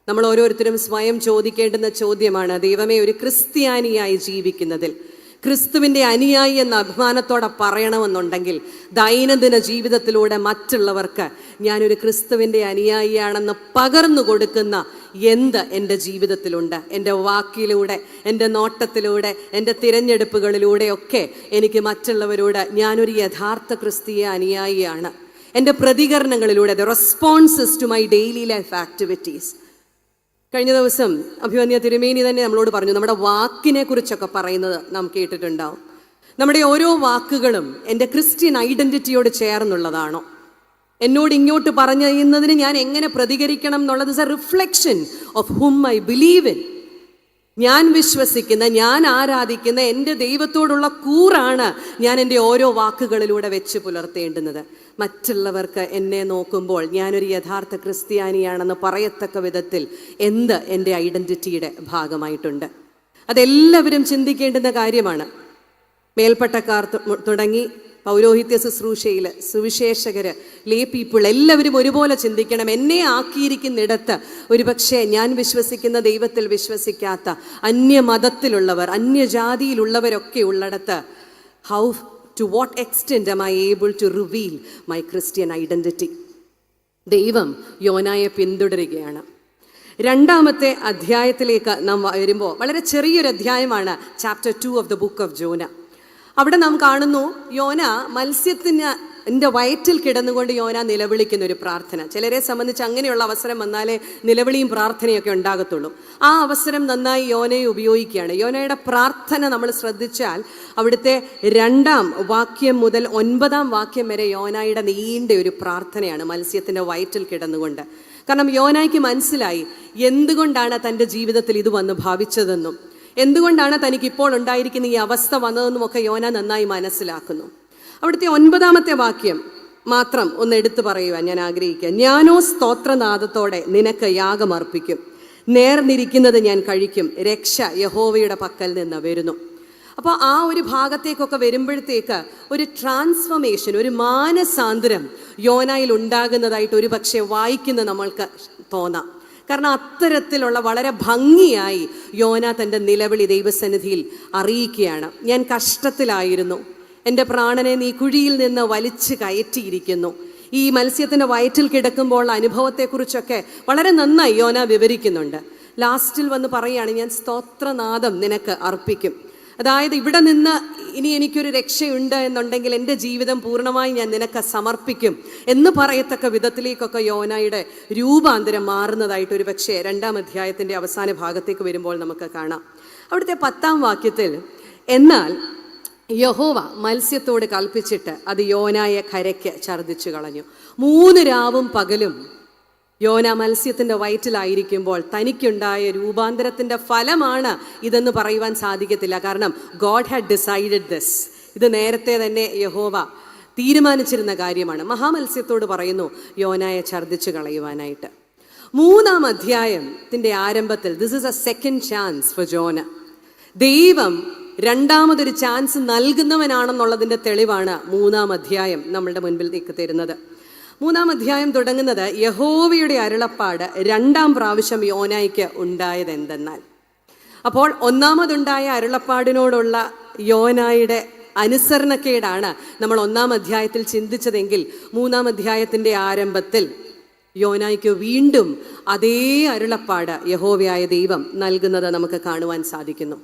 നമ്മൾ ഓരോരുത്തരും സ്വയം ചോദിക്കേണ്ടുന്ന ചോദ്യമാണ്, ദൈവമേ, ഒരു ക്രിസ്ത്യാനിയായി ജീവിക്കുന്നതിൽ, ക്രിസ്തുവിൻ്റെ അനുയായി എന്ന അഭിമാനത്തോടെ പറയണമെന്നുണ്ടെങ്കിൽ ദൈനംദിന ജീവിതത്തിലൂടെ മറ്റുള്ളവർക്ക് ഞാനൊരു ക്രിസ്തുവിൻ്റെ അനുയായിയാണെന്ന് പകർന്നു കൊടുക്കുന്ന എന്ത് എൻ്റെ ജീവിതത്തിലുണ്ട്? എൻ്റെ വാക്കിലൂടെ, എൻ്റെ നോട്ടത്തിലൂടെ, എൻ്റെ തിരഞ്ഞെടുപ്പുകളിലൂടെയൊക്കെ എനിക്ക് മറ്റുള്ളവരോട് ഞാനൊരു യഥാർത്ഥ ക്രിസ്തീയ അനുയായിയാണ്. എൻ്റെ പ്രതികരണങ്ങളിലൂടെ, the responses to my daily life activities. കഴിഞ്ഞ ദിവസം അഭിമന്യ തിരുമേനി തന്നെ നമ്മളോട് പറഞ്ഞു, നമ്മുടെ വാക്കിനെ കുറിച്ചൊക്കെ പറയുന്നത് നാം കേട്ടിട്ടുണ്ടാവും. നമ്മുടെ ഓരോ വാക്കുകളും എൻ്റെ ക്രിസ്ത്യൻ ഐഡൻറ്റിറ്റിയോട് ചേർന്നുള്ളതാണോ? എന്നോട് ഇങ്ങോട്ട് പറയുന്നതിന് ഞാൻ എങ്ങനെ പ്രതികരിക്കണം എന്നുള്ളത് is a reflection of whom I believe in. ഞാൻ വിശ്വസിക്കുന്ന, ഞാൻ ആരാധിക്കുന്ന എൻ്റെ ദൈവത്തോടുള്ള കൂറാണ് ഞാൻ എൻ്റെ ഓരോ വാക്കുകളിലൂടെ വെച്ച് പുലർത്തേണ്ടുന്നത്. മറ്റുള്ളവർക്ക് എന്നെ നോക്കുമ്പോൾ ഞാനൊരു യഥാർത്ഥ ക്രിസ്ത്യാനിയാണെന്ന് പറയത്തക്ക വിധത്തിൽ എന്ത് എൻ്റെ ഐഡൻറ്റിറ്റിയുടെ ഭാഗമായിട്ടുണ്ട്? അതെല്ലാവരും ചിന്തിക്കേണ്ടുന്ന കാര്യമാണ്. മേൽപ്പട്ടക്കാർ തുടങ്ങി പൗരോഹിത്യ ശുശ്രൂഷയിൽ സുവിശേഷകർ, ലേ പീപ്പിൾ എല്ലാവരും ഒരുപോലെ ചിന്തിക്കണം. എന്നെ ആക്കിയിരിക്കുന്നിടത്ത് ഒരുപക്ഷെ ഞാൻ വിശ്വസിക്കുന്ന ദൈവത്തിൽ വിശ്വസിക്കാത്ത അന്യമതത്തിലുള്ളവർ, അന്യജാതിയിലുള്ളവരൊക്കെ ഉള്ളിടത്ത് to what extent am I able to reveal my Christian identity? ദൈവം യോനായെ പിന്തുടരുകയാണ്. 2-ാമത്തെ അധ്യായത്തിലേക്ക് നാം വരുമ്പോൾ വളരെ ചെറിയൊരു അധ്യായമാണ് chapter 2 of the book of Jonah. അവിടെ നാം കാണുന്നു യോന മത്സ്യത്തിൻ്റെ വയറ്റിൽ കിടന്നുകൊണ്ട് യോന നിലവിളിക്കുന്ന ഒരു പ്രാർത്ഥന. ചിലരെ സംബന്ധിച്ച് അങ്ങനെയുള്ള അവസരം വന്നാലേ നിലവിളിയും പ്രാർത്ഥനയൊക്കെ ഉണ്ടാകത്തുള്ളൂ. ആ അവസരം നന്നായി യോനയെ ഉപയോഗിക്കുകയാണ്. യോനയുടെ പ്രാർത്ഥന നമ്മൾ ശ്രദ്ധിച്ചാൽ അവിടുത്തെ 2-ാം വാക്യം മുതൽ 9-ാം വാക്യം വരെ യോനായുടെ നീണ്ട ഒരു പ്രാർത്ഥനയാണ് മത്സ്യത്തിൻ്റെ വയറ്റിൽ കിടന്നുകൊണ്ട്. കാരണം യോനായ്ക്ക് മനസ്സിലായി എന്തുകൊണ്ടാണ് തൻ്റെ ജീവിതത്തിൽ ഇത് വന്ന് ഭാവിച്ചതെന്നും എന്തുകൊണ്ടാണ് തനിക്കിപ്പോൾ ഉണ്ടായിരിക്കുന്ന ഈ അവസ്ഥ വന്നതെന്നും ഒക്കെ യോന നന്നായി മനസ്സിലാക്കുന്നു. അവിടുത്തെ 9-ാമത്തെ വാക്യം മാത്രം ഒന്ന് എടുത്തു പറയുവാൻ ഞാൻ ആഗ്രഹിക്കുക. ഞാനോ സ്തോത്രനാദത്തോടെ നിനക്ക് യാഗമർപ്പിക്കും, നേർന്നിരിക്കുന്നത് ഞാൻ കഴിക്കും, രക്ഷ യഹോവയുടെ പക്കൽ നിന്ന് വരുന്നു. അപ്പോൾ ആ ഒരു ഭാഗത്തേക്കൊക്കെ വരുമ്പോഴത്തേക്ക് ഒരു ട്രാൻസ്ഫോർമേഷൻ, ഒരു മാനസാന്തരം യോനായിൽ ഉണ്ടാകുന്നതായിട്ട് ഒരു പക്ഷേ വായിക്കുന്ന നമ്മൾക്ക് തോന്നാം. കാരണം അത്തരത്തിലുള്ള വളരെ ഭംഗിയായി യോന തൻ്റെ നിലവിളി ദൈവസന്നിധിയിൽ അറിയിക്കുകയാണ്. ഞാൻ കഷ്ടത്തിലായിരുന്നു, എൻ്റെ പ്രാണനെ നീ കുഴിയിൽ നിന്ന് വലിച്ചു കയറ്റിയിരിക്കുന്നു. ഈ മത്സ്യത്തിൻ്റെ വയറ്റിൽ കിടക്കുമ്പോൾ അനുഭവത്തെക്കുറിച്ചൊക്കെ വളരെ നന്നായി യോന വിവരിക്കുന്നുണ്ട്. ലാസ്റ്റിൽ വന്ന് പറയുകയാണ്, ഞാൻ സ്തോത്രനാദം നിനക്ക് അർപ്പിക്കും. അതായത് ഇവിടെ നിന്ന് ഇനി എനിക്കൊരു രക്ഷയുണ്ട് എന്നുണ്ടെങ്കിൽ എൻ്റെ ജീവിതം പൂർണ്ണമായി ഞാൻ നിനക്ക് സമർപ്പിക്കും എന്ന് പറയത്തക്ക വിധത്തിലേക്കൊക്കെ യോനായുടെ രൂപാന്തരം മാറുന്നതായിട്ട് ഒരു പക്ഷേ 2-ാം അധ്യായത്തിൻ്റെ അവസാന ഭാഗത്തേക്ക് വരുമ്പോൾ നമുക്ക് കാണാം. അവിടുത്തെ 10-ാം വാക്യത്തിൽ, എന്നാൽ യഹോവ മത്സ്യത്തോട് കൽപ്പിച്ചിട്ട് അത് യോനായെ കരയ്ക്ക് ഛർദ്ദിച്ചു കളഞ്ഞു. 3 രാവും പകലും യോന മത്സ്യത്തിൻ്റെ വയറ്റിലായിരിക്കുമ്പോൾ തനിക്കുണ്ടായ രൂപാന്തരത്തിൻ്റെ ഫലമാണ് ഇതെന്ന് പറയുവാൻ സാധിക്കത്തില്ല. കാരണം ഗോഡ് ഹാഡ് ഡിസൈഡഡ് ദിസ്. ഇത് നേരത്തെ തന്നെ യഹോവ തീരുമാനിച്ചിരുന്ന കാര്യമാണ്. മഹാമത്സ്യത്തോട് പറയുന്നു യോനായെ ഛർദ്ദിച്ചു കളയുവാനായിട്ട്. 3-ാം അധ്യായത്തിൻ്റെ ആരംഭത്തിൽ this is A second chance for Jonah. ദൈവം രണ്ടാമതൊരു ചാൻസ് നൽകുന്നവനാണെന്നുള്ളതിൻ്റെ തെളിവാണ് 3-ാം അധ്യായം നമ്മളുടെ മുൻപിലേക്ക് തരുന്നത്. 3-ാം അധ്യായം തുടങ്ങുന്നത് യഹോവയുടെ അരുളപ്പാട് 2-ാം പ്രാവശ്യം യോനായ്ക്ക് ഉണ്ടായത് എന്തെന്നാൽ. അപ്പോൾ ഒന്നാമതുണ്ടായ അരുളപ്പാടിനോടുള്ള യോനായുടെ അനുസരണക്കേടാണ് നമ്മൾ 1-ാം അധ്യായത്തിൽ ചിന്തിച്ചതെങ്കിൽ 3-ാം അധ്യായത്തിൻ്റെ ആരംഭത്തിൽ യോനായ്ക്ക് വീണ്ടും അതേ അരുളപ്പാട് യഹോവയായ ദൈവം നൽകുന്നത് നമുക്ക് കാണുവാൻ സാധിക്കുന്നു.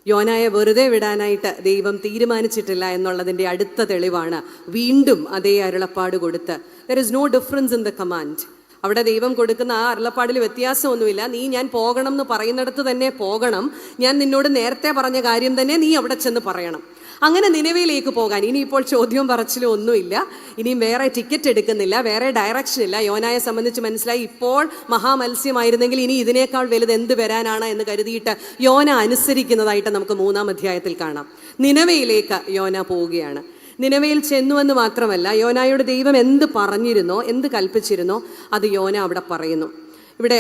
യോനായെ വെറുതെ വിടാനായിട്ട് ദൈവം തീരുമാനിച്ചിട്ടില്ല എന്നുള്ളതിൻ്റെ അടുത്ത തെളിവാണ് വീണ്ടും അതേ അരുളപ്പാട് കൊടുത്ത്. There is no difference in the command. അവിടെ ദൈവം കൊടുക്കുന്ന ആ അരുളപ്പാടിൽ വ്യത്യാസമൊന്നുമില്ല. നീ ഞാൻ പോകണം എന്ന് പറയുന്നിടത്ത് തന്നെ പോകണം, ഞാൻ നിന്നോട് നേരത്തെ പറഞ്ഞ കാര്യം തന്നെ നീ അവിടെ ചെന്ന് പറയണം. അങ്ങനെ നിനവയിലേക്ക് പോകാൻ ഇനിയിപ്പോൾ ചോദ്യവും പറച്ചിലും ഒന്നുമില്ല. ഇനിയും വേറെ ടിക്കറ്റ് എടുക്കുന്നില്ല, വേറെ ഡയറക്ഷൻ ഇല്ല. യോനായെ സംബന്ധിച്ച് മനസ്സിലായി, ഇപ്പോൾ മഹാമത്സ്യമായിരുന്നെങ്കിൽ ഇനി ഇതിനേക്കാൾ വലുത് എന്ത് വരാനാണ് എന്ന് കരുതിയിട്ട് യോന അനുസരിക്കുന്നതായിട്ട് നമുക്ക് 3-ാം അധ്യായത്തിൽ കാണാം. നിനവയിലേക്ക് യോന പോവുകയാണ്. നിനവയിൽ ചെന്നുവെന്ന് മാത്രമല്ല, യോനായോട് ദൈവം എന്ത് പറഞ്ഞിരുന്നോ, എന്ത് കൽപ്പിച്ചിരുന്നോ അത് യോന അവിടെ പറയുന്നു. ഇവിടെ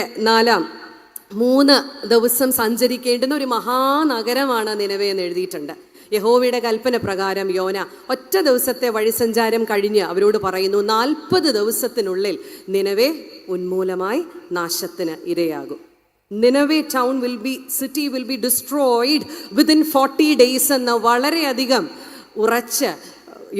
3 ദിവസം സഞ്ചരിക്കേണ്ടുന്ന ഒരു മഹാനഗരമാണ് നിനവേ എന്ന് എഴുതിയിട്ടുണ്ട്. യഹോവയുടെ കൽപ്പന പ്രകാരം യോന ഒറ്റ ദിവസത്തെ വഴിസഞ്ചാരം കഴിഞ്ഞ് അവരോട് പറയുന്നു, 40 ദിവസത്തിനുള്ളിൽ നിനവേ ഉന്മൂലമായി നാശത്തിന് ഇരയാകും. Nineveh town city will be destroyed within 40 days എന്ന വളരെയധികം ഉറച്ച്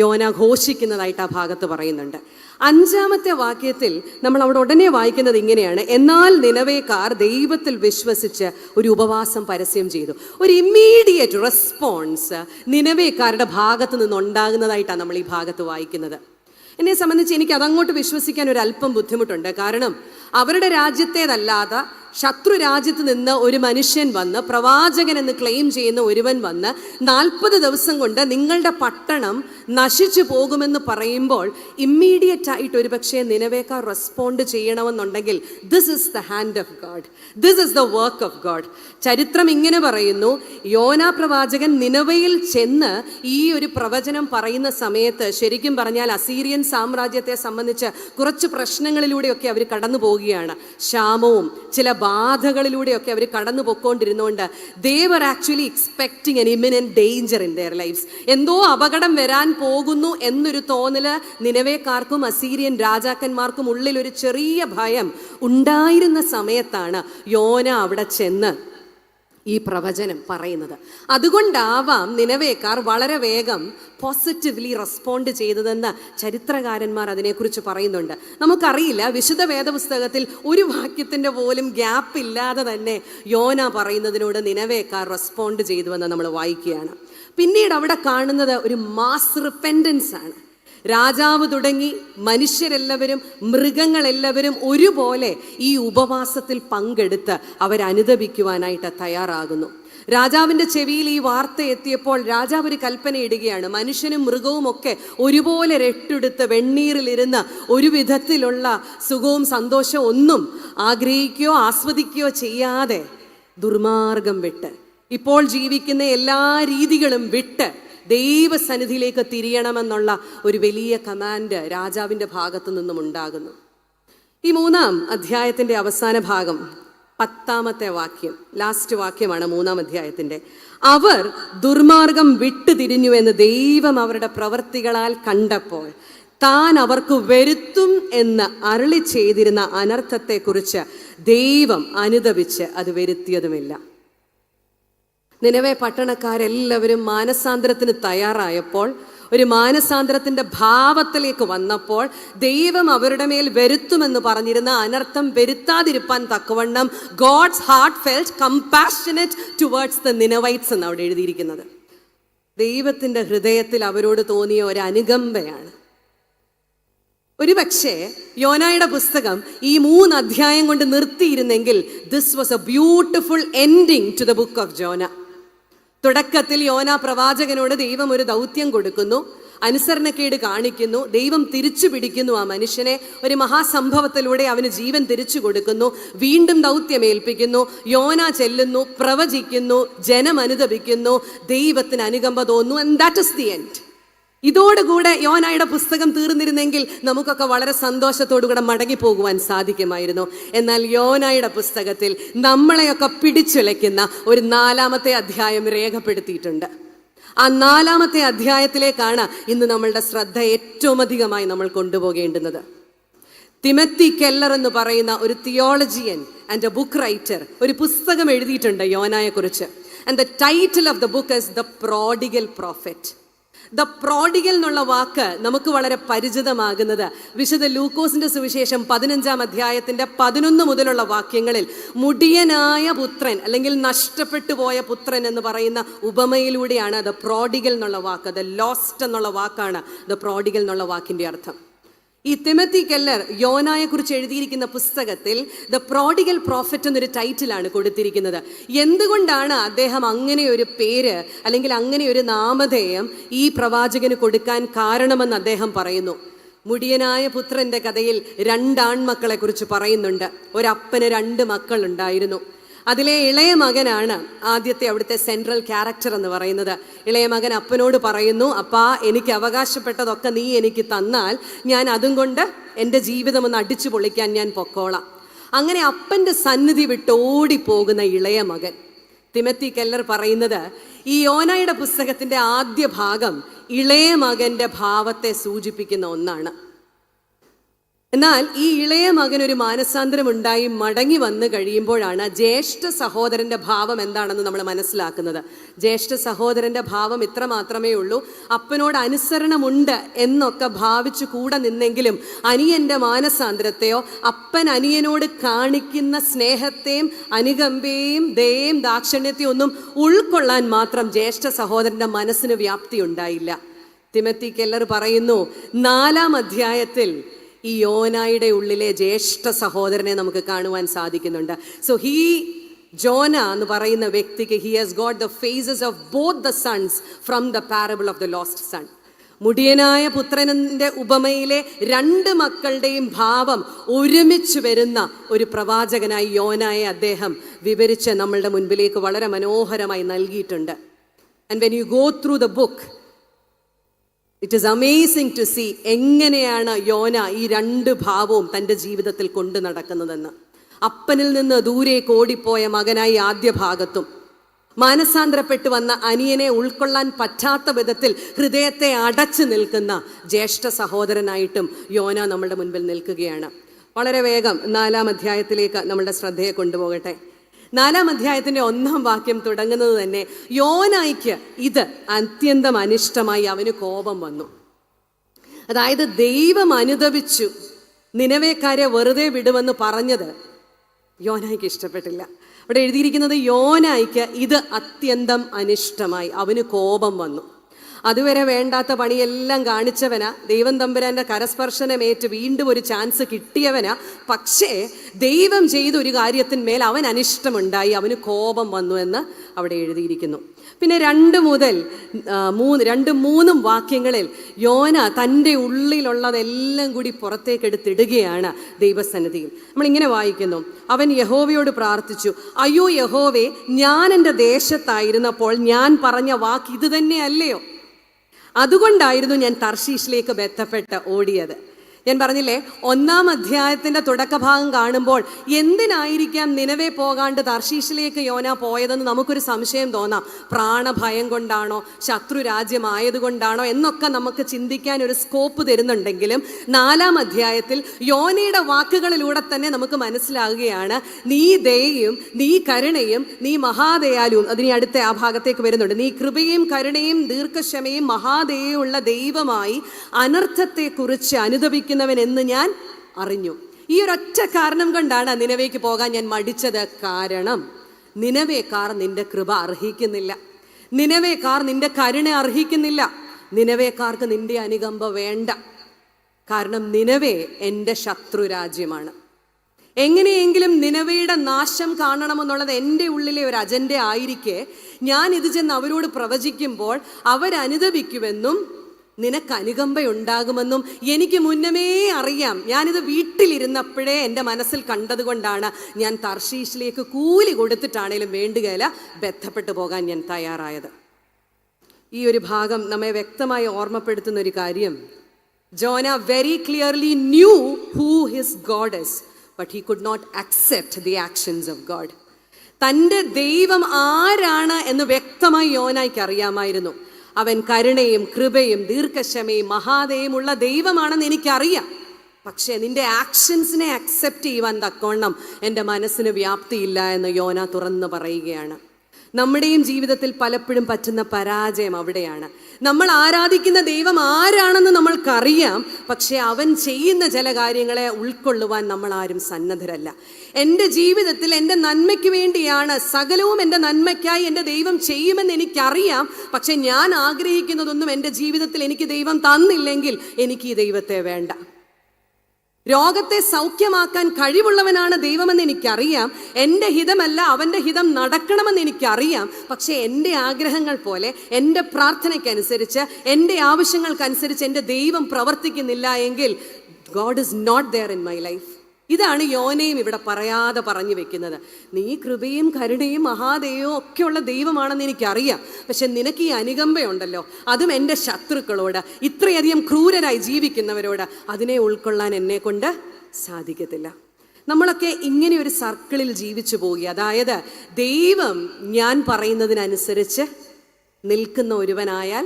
യോന ഘോഷിക്കുന്നതായിട്ട് ആ ഭാഗത്ത് പറയുന്നുണ്ട്. 5-ാമത്തെ വാക്യത്തിൽ നമ്മൾ അവിടെ ഉടനെ വായിക്കുന്നത് ഇങ്ങനെയാണ്, എന്നാൽ നിനവേക്കാർ ദൈവത്തിൽ വിശ്വസിച്ച് ഒരു ഉപവാസം പരസ്യം ചെയ്തു. ഒരു ഇമ്മീഡിയറ്റ് റെസ്പോൺസ് നിനവേക്കാരുടെ ഭാഗത്ത് നിന്നുണ്ടാകുന്നതായിട്ടാണ് നമ്മൾ ഈ ഭാഗത്ത് വായിക്കുന്നത്. എന്നെ സംബന്ധിച്ച് എനിക്ക് അതങ്ങോട്ട് വിശ്വസിക്കാൻ ഒരു അല്പം ബുദ്ധിമുട്ടുണ്ട്. കാരണം അവരുടെ രാജ്യത്തേതല്ലാതെ ശത്രു രാജ്യത്ത് നിന്ന് ഒരു മനുഷ്യൻ വന്ന്, പ്രവാചകൻ എന്ന് ക്ലെയിം ചെയ്യുന്ന ഒരുവൻ വന്ന് 40 ദിവസം കൊണ്ട് നിങ്ങളുടെ പട്ടണം നശിച്ചു പോകുമെന്ന് പറയുമ്പോൾ ഇമ്മീഡിയറ്റ് ആയിട്ട് ഒരു പക്ഷേ നിനവേക്കാർ റെസ്പോണ്ട് ചെയ്യണമെന്നുണ്ടെങ്കിൽ this is the hand of God, this is the work of God. ചരിത്രം ഇങ്ങനെ പറയുന്നു, യോന പ്രവാചകൻ നിനവയിൽ ചെന്ന് ഈ ഒരു പ്രവചനം പറയുന്ന സമയത്ത് ശരിക്കും പറഞ്ഞാൽ അസീറിയൻ സാമ്രാജ്യത്തെ സംബന്ധിച്ച് കുറച്ച് പ്രശ്നങ്ങളിലൂടെയൊക്കെ അവർ കടന്നു പോവുകയാണ്. ക്ഷാമവും ചില ബാധകളിലൂടെയൊക്കെ അവർ കടന്നു പോയിക്കൊണ്ടിരുന്നുകൊണ്ട് they were actually expecting an imminent danger in their lives. എന്തോ അപകടം വരാൻ പോകുന്നു എന്നൊരു തോന്നല് നിനവേക്കാർക്കും അസീരിയൻ രാജാക്കന്മാർക്കും ഉള്ളിൽ ഒരു ചെറിയ ഭയം ഉണ്ടായിരുന്ന സമയത്താണ് യോന അവിടെ ചെന്ന് ഈ പ്രവചനം പറയുന്നത്. അതുകൊണ്ടാവാം നിനവേക്കാർ വളരെ വേഗം പോസിറ്റീവ്ലി റെസ്പോണ്ട് ചെയ്തതെന്ന് ചരിത്രകാരന്മാർ അതിനെക്കുറിച്ച് പറയുന്നുണ്ട്. നമുക്കറിയില്ല, വിശുദ്ധ വേദപുസ്തകത്തിൽ ഒരു വാക്യത്തിൻ്റെ പോലും ഗ്യാപ്പ് ഇല്ലാതെ തന്നെ യോന പറയുന്നതിനോട് നിനവേക്കാർ റെസ്പോണ്ട് ചെയ്തുവെന്ന് നമ്മൾ വായിക്കുകയാണ്. പിന്നീട് അവിടെ കാണുന്നത് ഒരു മാസ് റിപ്പൻറ്റൻസ് ആണ്. രാജാവ് തുടങ്ങി മനുഷ്യരെല്ലാവരും മൃഗങ്ങളെല്ലാവരും ഒരുപോലെ ഈ ഉപവാസത്തിൽ പങ്കെടുത്ത് അവരനുദപിക്കുവാനായിട്ട് തയ്യാറാകുന്നു. രാജാവിൻ്റെ ചെവിയിൽ ഈ വാർത്ത എത്തിയപ്പോൾ രാജാവ് ഒരു കൽപ്പന ഇടുകയാണ്, മനുഷ്യനും മൃഗവും ഒക്കെ ഒരുപോലെ രട്ടെടുത്ത് വെണ്ണീറിലിരുന്ന് ഒരു വിധത്തിലുള്ള സുഖവും സന്തോഷവും ഒന്നും ആഗ്രഹിക്കുകയോ ആസ്വദിക്കുകയോ ചെയ്യാതെ ദുർമാർഗം വിട്ട്, ഇപ്പോൾ ജീവിക്കുന്ന എല്ലാ രീതികളും വിട്ട് ദൈവസന്നിധിയിലേക്ക് തിരിയണമെന്നുള്ള ഒരു വലിയ കമാൻഡ് രാജാവിൻ്റെ ഭാഗത്തു നിന്നും ഉണ്ടാകുന്നു. ഈ 3-ാം അധ്യായത്തിൻ്റെ അവസാന ഭാഗം 10ാമത്തെ വാക്യം, ലാസ്റ്റ് വാക്യമാണ് 3-ാം അധ്യായത്തിൻ്റെ. അവർ ദുർമാർഗം വിട്ടുതിരിഞ്ഞു എന്ന് ദൈവം അവരുടെ പ്രവൃത്തികളാൽ കണ്ടപ്പോൾ താൻ അവർക്ക് വരുത്തും എന്ന് അരുളി ചെയ്തിരുന്ന അനർത്ഥത്തെക്കുറിച്ച് ദൈവം അനുതപിച്ച് അത് വരുത്തിയതുമില്ല. നിനവെ പട്ടണക്കാരെല്ലാവരും മാനസാന്തരത്തിന് തയ്യാറായപ്പോൾ, ഒരു മാനസാന്തരത്തിൻ്റെ ഭാവത്തിലേക്ക് വന്നപ്പോൾ, ദൈവം അവരുടെ മേൽ വരുത്തുമെന്ന് പറഞ്ഞിരുന്ന അനർത്ഥം വരുത്താതിരിപ്പാൻ തക്കവണ്ണം God's heart felt compassionate towards the Ninevites എന്ന് അവിടെ എഴുതിയിരിക്കുന്നത്. ദൈവത്തിൻ്റെ ഹൃദയത്തിൽ അവരോട് തോന്നിയ ഒരു അനുകമ്പയാണ്. ഒരുപക്ഷെ യോനായുടെ പുസ്തകം ഈ 3 അധ്യായം കൊണ്ട് നിർത്തിയിരുന്നെങ്കിൽ this was a beautiful ending to the book of Jonah. തുടക്കത്തിൽ യോന പ്രവാചകനോട് ദൈവം ഒരു ദൗത്യം കൊടുക്കുന്നു, അനുസരണക്കേട് കാണിക്കുന്നു, ദൈവം തിരിച്ചു പിടിക്കുന്നു ആ മനുഷ്യനെ, ഒരു മഹാസംഭവത്തിലൂടെ അവന് ജീവൻ തിരിച്ചു കൊടുക്കുന്നു, വീണ്ടും ദൗത്യമേൽപ്പിക്കുന്നു, യോന ചെല്ലുന്നു, പ്രവചിക്കുന്നു, ജനം അനുതപിക്കുന്നു, ദൈവത്തിന് അനുകമ്പ തോന്നുന്നു. And that is the end. ഇതോടുകൂടെ യോനായുടെ പുസ്തകം തീർന്നിരുന്നെങ്കിൽ നമുക്കൊക്കെ വളരെ സന്തോഷത്തോടുകൂടെ മടങ്ങിപ്പോകുവാൻ സാധിക്കുമായിരുന്നു. എന്നാൽ യോനായുടെ പുസ്തകത്തിൽ നമ്മളെയൊക്കെ പിടിച്ചുലയ്ക്കുന്ന ഒരു 4ാമത്തെ അധ്യായം രേഖപ്പെടുത്തിയിട്ടുണ്ട്. ആ 4ാമത്തെ അധ്യായത്തിലേക്കാണ് ഇന്ന് നമ്മളുടെ ശ്രദ്ധ ഏറ്റവും അധികമായി നമ്മൾ കൊണ്ടുപോകേണ്ടുന്നത്. തിമത്തി കെല്ലർ എന്ന് പറയുന്ന ഒരു theologian and a book writer ഒരു പുസ്തകം എഴുതിയിട്ടുണ്ട് യോനായെക്കുറിച്ച്. And the title of the book is the prodigal prophet. The prodigal എന്നുള്ള വാക്ക് നമുക്ക് വളരെ പരിചിതമാകുന്നത് വിശുദ്ധ ലൂക്കോസിന്റെ സുവിശേഷം 15-ാം അധ്യായത്തിന്റെ 11 മുതലുള്ള വാക്യങ്ങളിൽ മുടിയനായ പുത്രൻ അല്ലെങ്കിൽ നഷ്ടപ്പെട്ടു പോയ പുത്രൻ എന്ന് പറയുന്ന ഉപമയിലൂടെയാണ് ദ പ്രോഡിഗൽ എന്നുള്ള വാക്ക്, ദ ലോസ്റ്റ് എന്നുള്ള വാക്കാണ് ദ പ്രോഡിഗൽ എന്നുള്ള വാക്കിന്റെ അർത്ഥം. ഈ തിമത്തി കെല്ലർ യോനായെക്കുറിച്ച് എഴുതിയിരിക്കുന്ന പുസ്തകത്തിൽ ദ പ്രോഡിഗൽ പ്രോഫറ്റ് എന്നൊരു ടൈറ്റിലാണ് കൊടുത്തിരിക്കുന്നത്. എന്തുകൊണ്ടാണ് അദ്ദേഹം അങ്ങനെ ഒരു പേര് അല്ലെങ്കിൽ അങ്ങനെ ഒരു നാമധേയം ഈ പ്രവാചകന് കൊടുക്കാൻ കാരണമെന്ന് അദ്ദേഹം പറയുന്നു. മുടിയനായ പുത്രന്റെ കഥയിൽ 2 ആൺമക്കളെ കുറിച്ച് പറയുന്നുണ്ട്. ഒരപ്പന് 2 മക്കൾ ഉണ്ടായിരുന്നു. അതിലെ ഇളയ മകനാണ് ആദ്യത്തെ അവിടുത്തെ സെൻട്രൽ ക്യാരക്ടർ എന്ന് പറയുന്നത്. ഇളയ മകൻ അപ്പനോട് പറയുന്നു, അപ്പാ എനിക്ക് അവകാശപ്പെട്ടതൊക്കെ നീ എനിക്ക് തന്നാൽ ഞാൻ അതും കൊണ്ട് എൻ്റെ ജീവിതം ഒന്ന് അടിച്ചു പൊളിക്കാൻ ഞാൻ പൊക്കോളാം. അങ്ങനെ അപ്പൻ്റെ സന്നിധി വിട്ട് ഓടിപ്പോകുന്ന ഇളയ മകൻ. തിമത്തി കെല്ലർ പറയുന്നത് ഈ യോനായുടെ പുസ്തകത്തിൻ്റെ ആദ്യ ഭാഗം ഇളയ മകൻ്റെ ഭാവത്തെ സൂചിപ്പിക്കുന്ന ഒന്നാണ്. എന്നാൽ ഈ ഇളയ മകൻ ഒരു മാനസാന്തരം ഉണ്ടായി മടങ്ങി വന്നു കഴിയുമ്പോഴാണ് ജ്യേഷ്ഠ സഹോദരൻ്റെ ഭാവം എന്താണെന്ന് നമ്മൾ മനസ്സിലാക്കുന്നത്. ജ്യേഷ്ഠ സഹോദരൻ്റെ ഭാവം ഇത്ര മാത്രമേ ഉള്ളൂ, അപ്പനോട് അനുസരണമുണ്ട് എന്നൊക്കെ ഭാവിച്ചു കൂടെ നിന്നെങ്കിലും അനിയൻ്റെ മാനസാന്തരത്തെയോ അപ്പൻ അനിയനോട് കാണിക്കുന്ന സ്നേഹത്തെയും അനുകമ്പയും ദയയും ദാക്ഷിണ്യത്തെയും ഒന്നും ഉൾക്കൊള്ളാൻ മാത്രം ജ്യേഷ്ഠ സഹോദരൻ്റെ മനസ്സിന് വ്യാപ്തി ഉണ്ടായില്ല. തിമത്തി കെല്ലർ പറയുന്നു 4-ാം അധ്യായത്തിൽ ഈ യോനായുടെ ഉള്ളിലെ ജ്യേഷ്ഠ സഹോദരനെ നമുക്ക് കാണുവാൻ സാധിക്കുന്നുണ്ട്. സോ ജോന എന്ന് പറയുന്ന വ്യക്തിക്ക് he has got the faces of both the sons from the parable of the lost son. മുടിയനായ പുത്രന്റെ ഉപമയിലെ 2 മക്കളുടെയും ഭാവം ഒരുമിച്ച് വരുന്ന ഒരു പ്രവാചകനായി യോനായെ അദ്ദേഹം വിവരിച്ച് നമ്മളുടെ മുൻപിലേക്ക് വളരെ മനോഹരമായി നൽകിയിട്ടുണ്ട്. And when you go through the book, it is amazing to see എങ്ങനെയാണ് യോന ഈ 2 ഭാവവും തൻ്റെ ജീവിതത്തിൽ കൊണ്ടു നടക്കുന്നതെന്ന്. അപ്പനിൽ നിന്ന് ദൂരേക്ക് ഓടിപ്പോയ മകനായി ആദ്യ ഭാഗത്തും, മാനസാന്തരപ്പെട്ടു വന്ന അനിയനെ ഉൾക്കൊള്ളാൻ പറ്റാത്ത വിധത്തിൽ ഹൃദയത്തെ അടച്ചു നിൽക്കുന്ന ജ്യേഷ്ഠ സഹോദരനായിട്ടും യോന നമ്മളുടെ മുൻപിൽ നിൽക്കുകയാണ്. വളരെ വേഗം 4-ാം അധ്യായത്തിലേക്ക് നമ്മളുടെ ശ്രദ്ധയെ കൊണ്ടുപോകട്ടെ. 4-ാം അധ്യായത്തിൻ്റെ 1-ാം വാക്യം തുടങ്ങുന്നത് തന്നെ യോനായ്ക്ക് ഇത് അത്യന്തം അനിഷ്ടമായി അവന് കോപം വന്നു. അതായത് ദൈവം അനുതപിച്ചു നിനവേക്കാരെ വെറുതെ വിടുമെന്ന് പറഞ്ഞത് യോനായ്ക്ക് ഇഷ്ടപ്പെട്ടില്ല. അവിടെ എഴുതിയിരിക്കുന്നത് യോനായ്ക്ക് ഇത് അത്യന്തം അനിഷ്ടമായി, അവന് കോപം വന്നു. അതുവരെ വേണ്ടാത്ത പണിയെല്ലാം കാണിച്ചവനാ, ദൈവം തമ്പുരാൻ്റെ കരസ്പർശനമേറ്റ് വീണ്ടും ഒരു ചാൻസ് കിട്ടിയവനാ. പക്ഷേ ദൈവം ചെയ്തൊരു കാര്യത്തിന്മേൽ അവൻ അനിഷ്ടമുണ്ടായി, അവന് കോപം വന്നു എന്ന് അവിടെ എഴുതിയിരിക്കുന്നു. പിന്നെ 2 മുതൽ 3 വാക്യങ്ങളിൽ യോന തൻ്റെ ഉള്ളിലുള്ളതെല്ലാം കൂടി പുറത്തേക്കെടുത്തിടുകയാണ് ദൈവസന്നിധിയിൽ. നമ്മളിങ്ങനെ വായിക്കുന്നു, അവൻ യഹോവയോട് പ്രാർത്ഥിച്ചു, അയ്യോ യഹോവേ, ഞാൻ എൻ്റെ ദേശത്തായിരുന്നപ്പോൾ ഞാൻ പറഞ്ഞ വാക്ക് ഇത് തന്നെ അല്ലയോ? അതുകൊണ്ടായിരുന്നു ഞാൻ തർശീഷിലേക്ക് ബന്ധപ്പെട്ട് ഓടിയത്. ഞാൻ പറഞ്ഞില്ലേ, 1-ാം അധ്യായത്തിന്റെ തുടക്കഭാഗം കാണുമ്പോൾ എന്തിനായിരിക്കാം നിനവെ പോകാണ്ട് തർശീഷിലേക്ക് യോന പോയതെന്ന് നമുക്കൊരു സംശയം തോന്നാം. പ്രാണഭയം കൊണ്ടാണോ, ശത്രു രാജ്യമായതുകൊണ്ടാണോ എന്നൊക്കെ നമുക്ക് ചിന്തിക്കാൻ ഒരു സ്കോപ്പ് തരുന്നുണ്ടെങ്കിലും 4-ാം അധ്യായത്തിൽ യോനയുടെ വാക്കുകളിലൂടെ തന്നെ നമുക്ക് മനസ്സിലാകുകയാണ്, നീ ദയയും നീ കരുണയും നീ മഹാദയാലുവും. അതിന് അടുത്ത ആ ഭാഗത്തേക്ക് വരുന്നുണ്ട്. നീ കൃപയും കരുണയും ദീർഘക്ഷമയും മഹാദയുള്ള ദൈവമായി അനർത്ഥത്തെക്കുറിച്ച് അനുദപിക്കുന്നവൻ എന്ന് ഞാൻ അറിഞ്ഞു. ഈ ഒരൊറ്റ കാരണം കൊണ്ടാണ് നിനവേക്ക് പോകാൻ ഞാൻ മടിച്ചത്. കാരണം നിനവേക്കാർ നിന്റെ കൃപ അർഹിക്കുന്നില്ല, നിനവേക്കാർ നിന്റെ കരുണ അർഹിക്കുന്നില്ല, നിനവേക്കാർക്ക് നിന്റെ അനുകമ്പ വേണ്ട. കാരണം നിനവേ എൻ്റെ ശത്രു രാജ്യമാണ്. എങ്ങനെയെങ്കിലും നിനവയുടെ നാശം കാണണമെന്നുള്ളത് എൻ്റെ ഉള്ളിലെ ഒരു അജണ്ട ആയിരിക്കെ ഞാൻ ഇത് ചെന്ന് അവരോട് പ്രവചിക്കുമ്പോൾ അവരനുദപിക്കുമെന്നും നിനക്ക് അനുകമ്പയുണ്ടാകുമെന്നും എനിക്ക് മുന്നമേ അറിയാം. ഞാനിത് വീട്ടിലിരുന്നപ്പോഴേ എൻ്റെ മനസ്സിൽ കണ്ടതുകൊണ്ടാണ് ഞാൻ തർശീഷിലേക്ക് കൂലി കൊടുത്തിട്ടാണേലും വേണ്ടുകയില്ല ബന്ധപ്പെട്ടു പോകാൻ ഞാൻ തയ്യാറായത്. ഈ ഒരു ഭാഗം നമ്മെ വ്യക്തമായി ഓർമ്മപ്പെടുത്തുന്ന ഒരു കാര്യം, Jonah very clearly new who his God is, but he could not accept the actions of God. തൻ്റെ ദൈവം ആരാണ് എന്ന് വ്യക്തമായി യോനായ്ക്ക് അറിയാമായിരുന്നു. അവൻ കരുണയും കൃപയും ദീർഘക്ഷമയും മഹാദയുമുള്ള ദൈവമാണെന്ന് എനിക്കറിയാം. പക്ഷേ നിന്റെ ആക്ഷൻസിനെ അക്സെപ്റ്റ് ചെയ്യുവാൻ തക്കവണ്ണം എൻ്റെ മനസ്സിന് വ്യാപ്തിയില്ല എന്ന് യോന തുറന്ന് പറയുകയാണ്. നമ്മുടെയും ജീവിതത്തിൽ പലപ്പോഴും പറ്റുന്ന പരാജയം അവിടെയാണ്. നമ്മൾ ആരാധിക്കുന്ന ദൈവം ആരാണെന്ന് നമ്മൾക്കറിയാം, പക്ഷേ അവൻ ചെയ്യുന്ന ചില കാര്യങ്ങളെ ഉൾക്കൊള്ളുവാൻ നമ്മൾ ആരും സന്നദ്ധരല്ല. എൻ്റെ ജീവിതത്തിൽ എൻ്റെ നന്മയ്ക്ക് വേണ്ടിയാണ്, സകലവും എൻ്റെ നന്മയ്ക്കായി എൻ്റെ ദൈവം ചെയ്യുമെന്ന് എനിക്കറിയാം. പക്ഷെ ഞാൻ ആഗ്രഹിക്കുന്നതൊന്നും എൻ്റെ ജീവിതത്തിൽ എനിക്ക് ദൈവം തന്നില്ലെങ്കിൽ എനിക്ക് ഈ ദൈവത്തെ വേണ്ട. രോഗത്തെ സൗഖ്യമാക്കാൻ കഴിവുള്ളവനാണ് ദൈവമെന്ന് എനിക്കറിയാം. എൻ്റെ ഹിതമല്ല അവൻ്റെ ഹിതം നടക്കണമെന്ന് എനിക്കറിയാം. പക്ഷേ എൻ്റെ ആഗ്രഹങ്ങൾ പോലെ, എൻ്റെ പ്രാർത്ഥനയ്ക്കനുസരിച്ച്, എൻ്റെ ആവശ്യങ്ങൾക്കനുസരിച്ച് എൻ്റെ ദൈവം പ്രവർത്തിക്കുന്നില്ല എങ്കിൽ God is not there in my life. ഇതാണ് യോനയും ഇവിടെ പറയാതെ പറഞ്ഞു വെക്കുന്നത്. നീ കൃപയും കരുണയും മഹാദയവും ഒക്കെയുള്ള ദൈവമാണെന്ന് എനിക്കറിയാം. പക്ഷെ നിനക്ക് ഈ അനുകമ്പയുണ്ടല്ലോ, അതും എൻ്റെ ശത്രുക്കളോട്, ഇത്രയധികം ക്രൂരരായി ജീവിക്കുന്നവരോട്, അതിനെ ഉൾക്കൊള്ളാൻ എന്നെ കൊണ്ട് സാധിക്കത്തില്ല. നമ്മളൊക്കെ ഇങ്ങനെ ഒരു സർക്കിളിൽ ജീവിച്ചു പോവുക. അതായത് ദൈവം ഞാൻ പറയുന്നതിനനുസരിച്ച് നിൽക്കുന്ന ഒരുവനായാൽ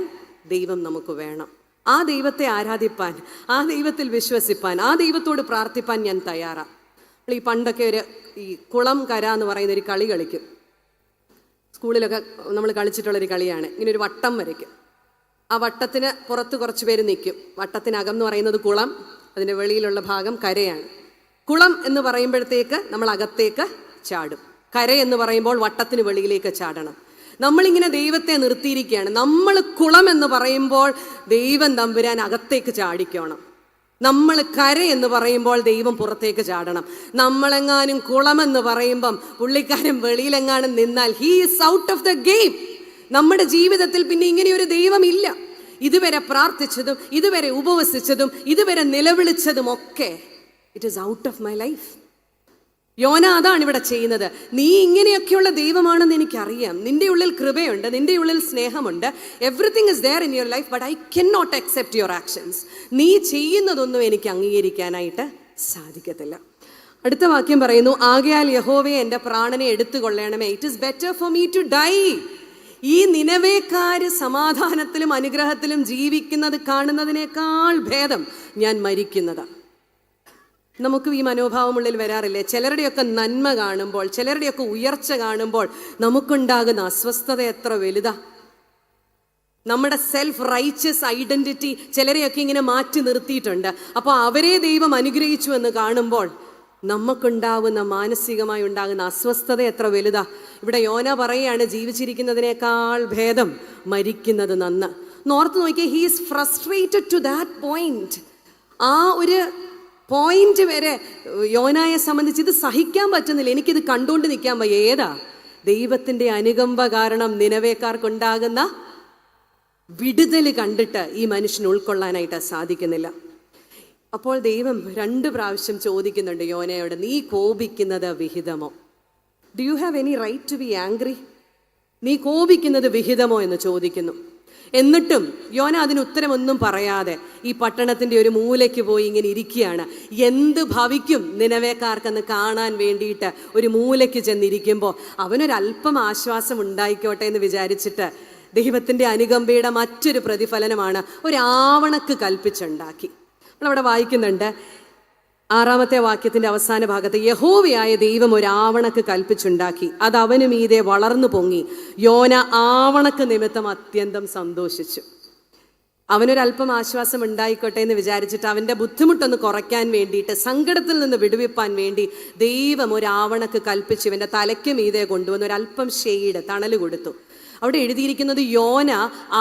ദൈവം നമുക്ക് വേണം. ആ ദൈവത്തെ ആരാധിപ്പാൻ, ആ ദൈവത്തിൽ വിശ്വസിപ്പാൻ, ആ ദൈവത്തോട് പ്രാർത്ഥിപ്പാൻ ഞാൻ തയ്യാറാണ്. ഈ പണ്ടൊക്കെ ഈ കുളം കര എന്ന് പറയുന്ന ഒരു കളി കളിക്കും. സ്കൂളിലൊക്കെ നമ്മൾ കളിച്ചിട്ടുള്ളൊരു കളിയാണ്. ഇങ്ങനെ ഒരു വട്ടം വരയ്ക്കും. ആ വട്ടത്തിന് പുറത്ത് കുറച്ച് പേര് നിൽക്കും. വട്ടത്തിനകം എന്ന് പറയുന്നത് കുളം, അതിൻ്റെ വെളിയിലുള്ള ഭാഗം കരയാണ്. കുളം എന്ന് പറയുമ്പോഴത്തേക്ക് നമ്മൾ അകത്തേക്ക് ചാടും, കര എന്ന് പറയുമ്പോൾ വട്ടത്തിന് വെളിയിലേക്ക് ചാടണം. നമ്മളിങ്ങനെ ദൈവത്തെ നിർത്തിയിരിക്കുകയാണ്. നമ്മൾ കുളം എന്ന് പറയുമ്പോൾ ദൈവം തമ്പുരാൻ അകത്തേക്ക് ചാടിക്കണം. നമ്മൾ കര എന്ന് പറയുമ്പോൾ ദൈവം പുറത്തേക്ക് ചാടണം. നമ്മളെങ്ങാനും കുളമെന്ന് പറയുമ്പം പുള്ളിക്കാരൻ വെളിയിലെങ്ങാനും നിന്നാൽ he is out of the game. നമ്മുടെ ജീവിതത്തിൽ പിന്നെ ഇങ്ങനെയൊരു ദൈവമില്ല. ഇതുവരെ പ്രാർത്ഥിച്ചതും ഇതുവരെ ഉപവസിച്ചതും ഇതുവരെ നിലവിളിച്ചതും ഒക്കെ it is out of my life. യോന അതാണ് ഇവിടെ ചെയ്യുന്നത്. നീ ഇങ്ങനെയൊക്കെയുള്ള ദൈവമാണെന്ന് എനിക്കറിയാം. നിന്റെ ഉള്ളിൽ കൃപയുണ്ട്, നിന്റെ ഉള്ളിൽ സ്നേഹമുണ്ട്, everything is there in your life, but I can not accept your actions. നീ ചെയ്യുന്നതൊന്നും എനിക്ക് അംഗീകരിക്കാനായിട്ട് സാധിക്കത്തില്ല. അടുത്ത വാക്യം പറയുന്നു, ആകയാൽ യഹോവയെ എൻ്റെ പ്രാണനെ എടുത്തുകൊള്ളണമേ, it is better for me to die. ഈ നിനവേക്കാര് സമാധാനത്തിലും അനുഗ്രഹത്തിലും ജീവിക്കുന്നത് കാണുന്നതിനേക്കാൾ ഭേദം ഞാൻ മരിക്കുന്നതാണ്. നമുക്ക് ഈ മനോഭാവമുള്ളിൽ വരാറില്ലേ? ചിലരുടെയൊക്കെ നന്മ കാണുമ്പോൾ, ചിലരുടെയൊക്കെ ഉയർച്ച കാണുമ്പോൾ നമുക്കുണ്ടാകുന്ന അസ്വസ്ഥത എത്ര വലുതാ. നമ്മുടെ സെൽഫ് റൈച്ചസ് ഐഡന്റിറ്റി ചിലരെയൊക്കെ ഇങ്ങനെ മാറ്റി നിർത്തിയിട്ടുണ്ട്. അപ്പോൾ അവരെ ദൈവം അനുഗ്രഹിച്ചു എന്ന് കാണുമ്പോൾ നമുക്കുണ്ടാവുന്ന മാനസികമായി ഉണ്ടാകുന്ന അസ്വസ്ഥത എത്ര വലുതാ. ഇവിടെ യോന പറയുകയാണ്, ജീവിച്ചിരിക്കുന്നതിനേക്കാൾ ഭേദം മരിക്കുന്നത് നന്ന്. നോർത്ത് നോക്കിയാൽ he is frustrated to that point. ആ ഒരു പോയിന്റ് വരെ യോനായെ സംബന്ധിച്ച് ഇത് സഹിക്കാൻ പറ്റുന്നില്ല. എനിക്കിത് കണ്ടുകൊണ്ട് നിൽക്കാൻ വയ്യ. ഏതാ? ദൈവത്തിൻ്റെ അനുകമ്പ കാരണം നിനവേക്കാർക്കുണ്ടാകുന്ന വിടുതൽ കണ്ടിട്ട് ഈ മനുഷ്യന് ഉൾക്കൊള്ളാനായിട്ട് സാധിക്കുന്നില്ല. അപ്പോൾ ദൈവം 2 പ്രാവശ്യം ചോദിക്കുന്നുണ്ട് യോനയോട്, നീ കോപിക്കുന്നത് വിഹിതമോ? Do you have any right to be angry? നീ കോപിക്കുന്നത് വിഹിതമോ എന്ന് ചോദിക്കുന്നു. എന്നിട്ടും യോന അതിന് ഉത്തരമൊന്നും പറയാതെ ഈ പട്ടണത്തിൻ്റെ ഒരു മൂലയ്ക്ക് പോയി ഇങ്ങനെ ഇരിക്കുകയാണ്. എന്ത് ഭവിക്കും നിനവേക്കാർക്കെന്ന് കാണാൻ വേണ്ടിയിട്ട് ഒരു മൂലയ്ക്ക് ചെന്നിരിക്കുമ്പോൾ അവനൊരല്പം ആശ്വാസം ഉണ്ടായിക്കോട്ടെ എന്ന് വിചാരിച്ചിട്ട് ദൈവത്തിൻ്റെ അനുകമ്പയുടെ മറ്റൊരു പ്രതിഫലനമാണ് ഒരാവണക്ക് കൽപ്പിച്ചുണ്ടാക്കി. നമ്മളവിടെ വായിക്കുന്നുണ്ട് 6-ാമത്തെ വാക്യത്തിൻ്റെ അവസാന ഭാഗത്ത്, യഹോവയായ ദൈവം ഒരാവണക്ക് കൽപ്പിച്ചുണ്ടാക്കി, അത് അവനു മീതെ വളർന്നു പൊങ്ങി. യോന ആവണക്ക് നിമിത്തം അത്യന്തം സന്തോഷിച്ചു. അവനൊരല്പം ആശ്വാസം ഉണ്ടായിക്കോട്ടെ എന്ന് വിചാരിച്ചിട്ട് അവൻ്റെ ബുദ്ധിമുട്ടൊന്ന് കുറയ്ക്കാൻ വേണ്ടിയിട്ട്, സങ്കടത്തിൽ നിന്ന് വിടുവിപ്പാൻ വേണ്ടി ദൈവം ഒരാവണക്ക് കൽപ്പിച്ച് ഇവൻ്റെ തലയ്ക്ക് മീതെ കൊണ്ടുവന്ന് ഒരല്പം ഷെയ്ഡ്, തണൽ കൊടുത്തു. അവിടെ എഴുതിയിരിക്കുന്നത് യോന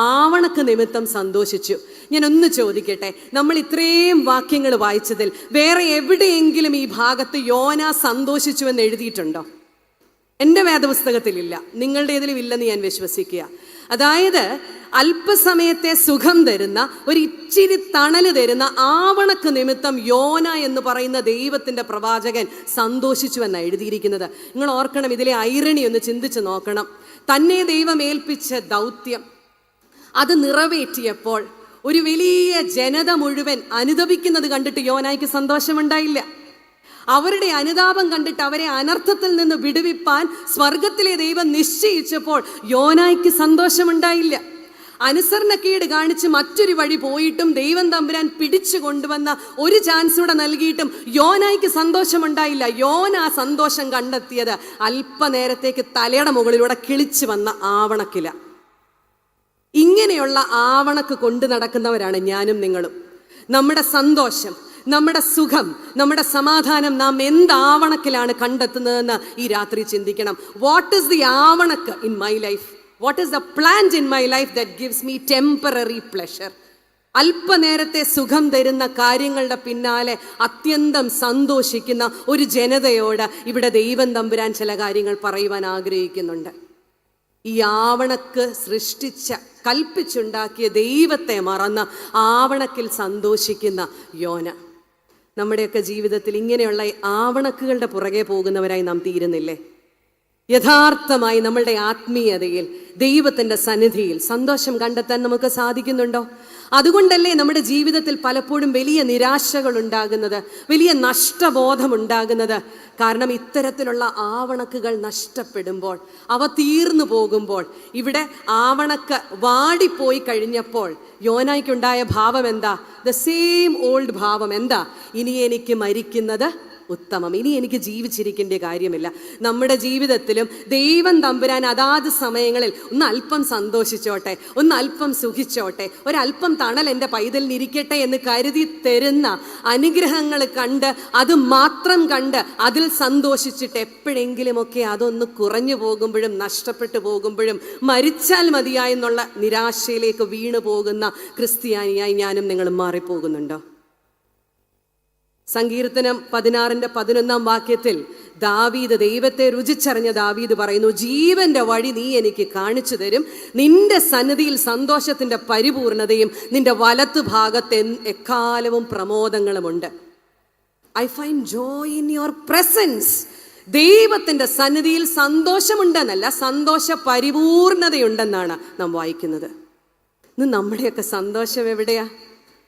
ആവണക്ക് നിമിത്തം സന്തോഷിച്ചു. ഞാനൊന്ന് ചോദിക്കട്ടെ, നമ്മൾ ഇത്രയും വാക്യങ്ങൾ വായിച്ചതിൽ വേറെ എവിടെയെങ്കിലും ഈ ഭാഗത്ത് യോന സന്തോഷിച്ചു എന്ന് എഴുതിയിട്ടുണ്ടോ? എൻ്റെ വേദപുസ്തകത്തിലില്ല, നിങ്ങളുടേതിലും ഇല്ലെന്ന് ഞാൻ വിശ്വസിക്കുക. അതായത് അല്പസമയത്തെ സുഖം തരുന്ന, ഒരു ഇച്ചിരി തണല് തരുന്ന ആവണക്ക് നിമിത്തം യോന എന്ന് പറയുന്ന ദൈവത്തിൻ്റെ പ്രവാചകൻ സന്തോഷിച്ചു എന്നാണ് എഴുതിയിരിക്കുന്നത്. നിങ്ങൾ ഓർക്കണം, ഇതിലെ ഐറണി ഒന്ന് ചിന്തിച്ച് നോക്കണം. തന്നെ ദൈവം ഏൽപ്പിച്ച ദൗത്യം അത് നിറവേറ്റിയപ്പോൾ ഒരു വലിയ ജനത മുഴുവൻ അനുതപിക്കുന്നത് കണ്ടിട്ട് യോനായ്ക്ക് സന്തോഷമുണ്ടായില്ല. അവരുടെ അനുതാപം കണ്ടിട്ട് അവരെ അനർത്ഥത്തിൽ നിന്ന് വിടുവിപ്പാൻ സ്വർഗത്തിലെ ദൈവം നിശ്ചയിച്ചപ്പോൾ യോനായ്ക്ക് സന്തോഷമുണ്ടായില്ല. അനുസരണക്കേട് കാണിച്ച് മറ്റൊരു വഴി പോയിട്ടും ദൈവം തമ്പുരാൻ പിടിച്ചു കൊണ്ടുവന്ന ഒരു ചാൻസ് കൂടെ നൽകിയിട്ടും യോനായ്ക്ക് സന്തോഷമുണ്ടായില്ല. യോന ആ സന്തോഷം കണ്ടെത്തിയത് അല്പനേരത്തേക്ക് തലയുടെ മുകളിലൂടെ കിളിച്ചു വന്ന ആവണക്കില. ഇങ്ങനെയുള്ള ആവണക്ക് കൊണ്ടു നടക്കുന്നവരാണ് ഞാനും നിങ്ങളും. നമ്മുടെ സന്തോഷം, നമ്മുടെ സുഖം, നമ്മുടെ സമാധാനം നാം എന്താവണക്കിലാണ് കണ്ടെത്തുന്നതെന്ന് ഈ രാത്രി ചിന്തിക്കണം. വാട്ട് ഈസ് ദി ആവണക്ക് in my life? What is the plant in my life that gives me temporary pleasure? അല്പനേരത്തെ സുഖം തരുന്ന കാര്യങ്ങളുടെ പിന്നാലെ അത്യന്തം സന്തോഷിക്കുന്ന ഒരു ജനതയോട് ഇവിടെ ദൈവം തമ്പുരാൻ ചില കാര്യങ്ങൾ പറയുവാൻ ആഗ്രഹിക്കുന്നുണ്ട്. ഈ ആവണക്ക് സൃഷ്ടിച്ച, കൽപ്പിച്ചുണ്ടാക്കിയ ദൈവത്തെ മറന്ന് ആവണക്കിൽ സന്തോഷിക്കുന്ന യോന. നമ്മുടെയൊക്കെ ജീവിതത്തിൽ ഇങ്ങനെയുള്ള ആവണക്കുകളുടെ പുറകെ പോകുന്നവരായി നാം തീരുന്നില്ലേ? യഥാർത്ഥമായി നമ്മളുടെ ആത്മീയതയിൽ, ദൈവത്തിൻ്റെ സന്നിധിയിൽ സന്തോഷം കണ്ടെത്താൻ നമുക്ക് സാധിക്കുന്നുണ്ടോ? അതുകൊണ്ടല്ലേ നമ്മുടെ ജീവിതത്തിൽ പലപ്പോഴും വലിയ നിരാശകൾ ഉണ്ടാകുന്നത്, വലിയ നഷ്ടബോധമുണ്ടാകുന്നത്. കാരണം ഇത്തരത്തിലുള്ള ആവണക്കുകൾ നഷ്ടപ്പെടുമ്പോൾ, അവ തീർന്നു പോകുമ്പോൾ, ഇവിടെ ആവണക്ക് വാടിപ്പോയി കഴിഞ്ഞപ്പോൾ യോനായ്ക്കുണ്ടായ ഭാവം എന്താ? ദ സെയിം ഓൾഡ് ഭാവം എന്താ? ഇനി എനിക്ക് മരിക്കുന്നത് ഉത്തമം, ഇനി എനിക്ക് ജീവിച്ചിരിക്കേണ്ട കാര്യമില്ല. നമ്മുടെ ജീവിതത്തിലും ദൈവം തമ്പുരാൻ അതാത് സമയങ്ങളിൽ ഒന്ന് അല്പം സന്തോഷിച്ചോട്ടെ, ഒന്ന് അല്പം സുഖിച്ചോട്ടെ, ഒരല്പം തണൽ എൻ്റെ പൈതലിനിരിക്കട്ടെ എന്ന് കരുതി തരുന്ന അനുഗ്രഹങ്ങൾ കണ്ട്, അത് മാത്രം കണ്ട് അതിൽ സന്തോഷിച്ചിട്ട് എപ്പോഴെങ്കിലുമൊക്കെ അതൊന്ന് കുറഞ്ഞു പോകുമ്പോഴും, നഷ്ടപ്പെട്ടു പോകുമ്പോഴും, മരിച്ചാൽ മതിയായെന്നുള്ള നിരാശയിലേക്ക് വീണു പോകുന്ന ക്രിസ്ത്യാനിയായി ഞാനും നിങ്ങളും മാറിപ്പോകുന്നുണ്ടോ? സങ്കീർത്തനം 16:11 വാക്യത്തിൽ ദാവീദ്, ദൈവത്തെ രുചിച്ചറിഞ്ഞ ദാവീദ് പറയുന്നു, ജീവന്റെ വഴി നീ എനിക്ക് കാണിച്ചു തരും, നിന്റെ സന്നിധിയിൽ സന്തോഷത്തിന്റെ പരിപൂർണതയും നിന്റെ വലത്ത് ഭാഗത്ത് എക്കാലവും പ്രമോദങ്ങളുമുണ്ട്. I find joy in your presence. ദൈവത്തിന്റെ സന്നിധിയിൽ സന്തോഷമുണ്ടെന്നല്ല, സന്തോഷ പരിപൂർണതയുണ്ടെന്നാണ് നാം വായിക്കുന്നത്. ഇന്ന് നമ്മുടെയൊക്കെ സന്തോഷം എവിടെയാ?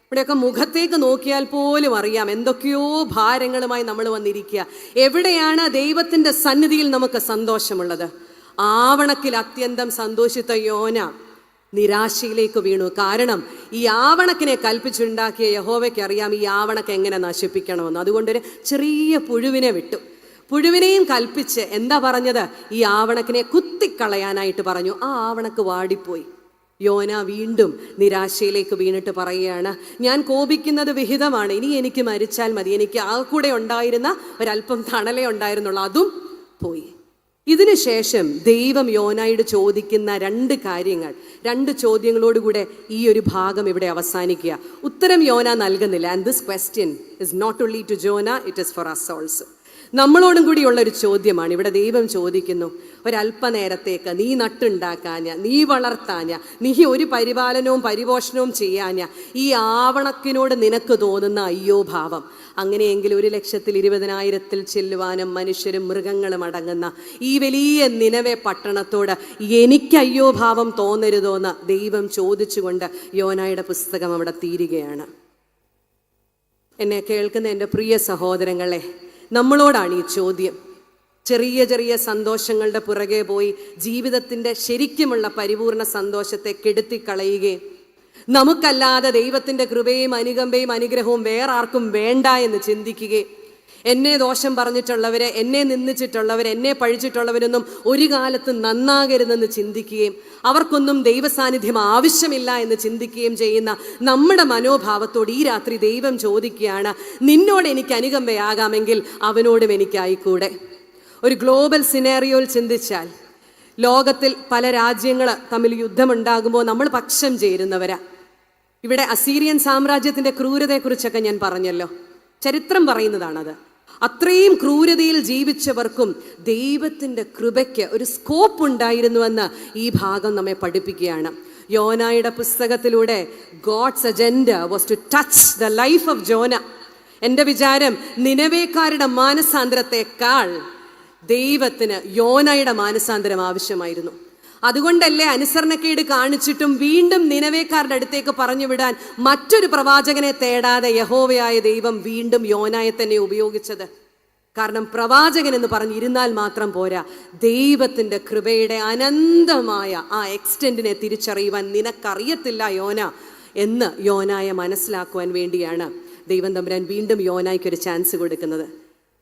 ഇവിടെയൊക്കെ മുഖത്തേക്ക് നോക്കിയാൽ പോലും അറിയാം എന്തൊക്കെയോ ഭാരങ്ങളുമായി നമ്മൾ വന്നിരിക്കുക. എവിടെയാണ് ദൈവത്തിൻ്റെ സന്നിധിയിൽ നമുക്ക് സന്തോഷമുള്ളത്? ആവണക്കിൽ അത്യന്തം സന്തോഷിച്ച യോന നിരാശയിലേക്ക് വീണു. കാരണം ഈ ആവണക്കിനെ കൽപ്പിച്ചുണ്ടാക്കിയ യഹോവയ്ക്ക് അറിയാം ഈ ആവണക്ക് എങ്ങനെ നശിപ്പിക്കണമെന്ന്. അതുകൊണ്ടൊരു ചെറിയ പുഴുവിനെ വിട്ടു. പുഴുവിനെയും കൽപ്പിച്ച് എന്താ പറഞ്ഞത്? ഈ ആവണക്കിനെ കുത്തിക്കളയാനായിട്ട് പറഞ്ഞു. ആ ആവണക്ക് വാടിപ്പോയി. യോന വീണ്ടും നിരാശയിലേക്ക് വീണിട്ട് പറയുകയാണ്, ഞാൻ കോപിക്കുന്നത് വിഹിതമാണ്, ഇനി എനിക്ക് മരിച്ചാൽ മതി, എനിക്ക് ആ കൂടെ ഉണ്ടായിരുന്ന ഒരല്പം തണലേ ഉണ്ടായിരുന്നുള്ളൂ, അതും പോയി. ഇതിനുശേഷം ദൈവം യോനായോട് ചോദിക്കുന്ന 2 കാര്യങ്ങൾ, 2 ചോദ്യങ്ങളോടുകൂടെ ഈ ഒരു ഭാഗം ഇവിടെ അവസാനിക്കുക. ഉത്തരം യോന നൽകുന്നില്ല. And this question is not only to Jonah, it is for us also. നമ്മളോടും കൂടിയുള്ളൊരു ചോദ്യമാണ്. ഇവിടെ ദൈവം ചോദിക്കുന്നു, ഒരല്പനേരത്തേക്ക് നീ നട്ടുണ്ടാക്കാഞ്ഞ, നീ വളർത്താഞ്ഞ, നീ ഒരു പരിപാലനവും പരിപോഷണവും ചെയ്യാഞ്ഞ ഈ ആവണക്കിനോട് നിനക്ക് തോന്നുന്ന അയ്യോ ഭാവം, അങ്ങനെയെങ്കിൽ 1,20,000 ചെല്ലുവാനും മനുഷ്യരും മൃഗങ്ങളും അടങ്ങുന്ന ഈ വലിയ നിനവെ പട്ടണത്തോട് എനിക്കയ്യോ ഭാവം തോന്നരുതോന്ന് ദൈവം ചോദിച്ചുകൊണ്ട് യോനായുടെ പുസ്തകം അവിടെ തീരുകയാണ്. എന്നെ കേൾക്കുന്ന എൻ്റെ പ്രിയ സഹോദരങ്ങളെ, നമ്മളോടാണ് ഈ ചോദ്യം. ചെറിയ ചെറിയ സന്തോഷങ്ങളുടെ പുറകെ പോയി ജീവിതത്തിൻ്റെ ശരിക്കുമുള്ള പരിപൂർണ സന്തോഷത്തെ കെടുത്തിക്കളയുകയും നമുക്കല്ലാതെ ദൈവത്തിൻ്റെ കൃപയും അനുകമ്പയും അനുഗ്രഹവും വേറെ ആർക്കും വേണ്ട എന്ന് ചിന്തിക്കുകയും എന്നെ ദോഷം പറഞ്ഞിട്ടുള്ളവരെ, എന്നെ നിന്ദിച്ചിട്ടുള്ളവർ, എന്നെ പഴിച്ചിട്ടുള്ളവരൊന്നും ഒരു കാലത്ത് നന്നാകരുതെന്ന് ചിന്തിക്കുകയും അവർക്കൊന്നും ദൈവസാന്നിധ്യം ആവശ്യമില്ല എന്ന് ചിന്തിക്കുകയും ചെയ്യുന്ന നമ്മുടെ മനോഭാവത്തോട് ഈ രാത്രി ദൈവം ചോദിക്കുകയാണ്, നിന്നോട് എനിക്ക് അനുകമ്പയാകാമെങ്കിൽ അവനോടും എനിക്കായിക്കൂടെ? ഒരു ഗ്ലോബൽ സിനാറിയോയിൽ ചിന്തിച്ചാൽ ലോകത്തിൽ പല രാജ്യങ്ങൾ തമ്മിൽ യുദ്ധമുണ്ടാകുമ്പോൾ നമ്മൾ പക്ഷം ചേരുന്നവരാ. ഇവിടെ അസീരിയൻ സാമ്രാജ്യത്തിൻ്റെ ക്രൂരതയെക്കുറിച്ചൊക്കെ ഞാൻ പറഞ്ഞല്ലോ, ചരിത്രം പറയുന്നതാണത്. അത്രയും ക്രൂരതയിൽ ജീവിച്ചവർക്കും ദൈവത്തിൻ്റെ കൃപയ്ക്ക് ഒരു സ്കോപ്പ് ഉണ്ടായിരുന്നുവെന്ന് ഈ ഭാഗം നമ്മെ പഠിപ്പിക്കുകയാണ്. യോനായുടെ പുസ്തകത്തിലൂടെ God's agenda was to touch the life of Jonah. എൻ്റെ വിചാരം നിനവേക്കാരുടെ മാനസാന്തരത്തെക്കാൾ ദൈവത്തിന് യോനായുടെ മാനസാന്തരം ആവശ്യമായിരുന്നു. അതുകൊണ്ടല്ലേ അനുസരണക്കേട് കാണിച്ചിട്ടും വീണ്ടും നിനവേക്കാരുടെ അടുത്തേക്ക് പറഞ്ഞു വിടാൻ മറ്റൊരു പ്രവാചകനെ തേടാതെ യഹോവയായ ദൈവം വീണ്ടും യോനായെ തന്നെ ഉപയോഗിച്ചത്. കാരണം പ്രവാചകൻ എന്ന് പറഞ്ഞിരുന്നാൽ മാത്രം പോരാ, ദൈവത്തിൻ്റെ കൃപയുടെ അനന്തമായ ആ എക്സ്റ്റെൻഡിനെ തിരിച്ചറിയുവാൻ നിനക്കറിയത്തില്ല യോന എന്ന് യോനായെ മനസ്സിലാക്കുവാൻ വേണ്ടിയാണ് ദൈവം തമ്പുരാൻ വീണ്ടും യോനായ്ക്കൊരു ചാൻസ് കൊടുക്കുന്നത്.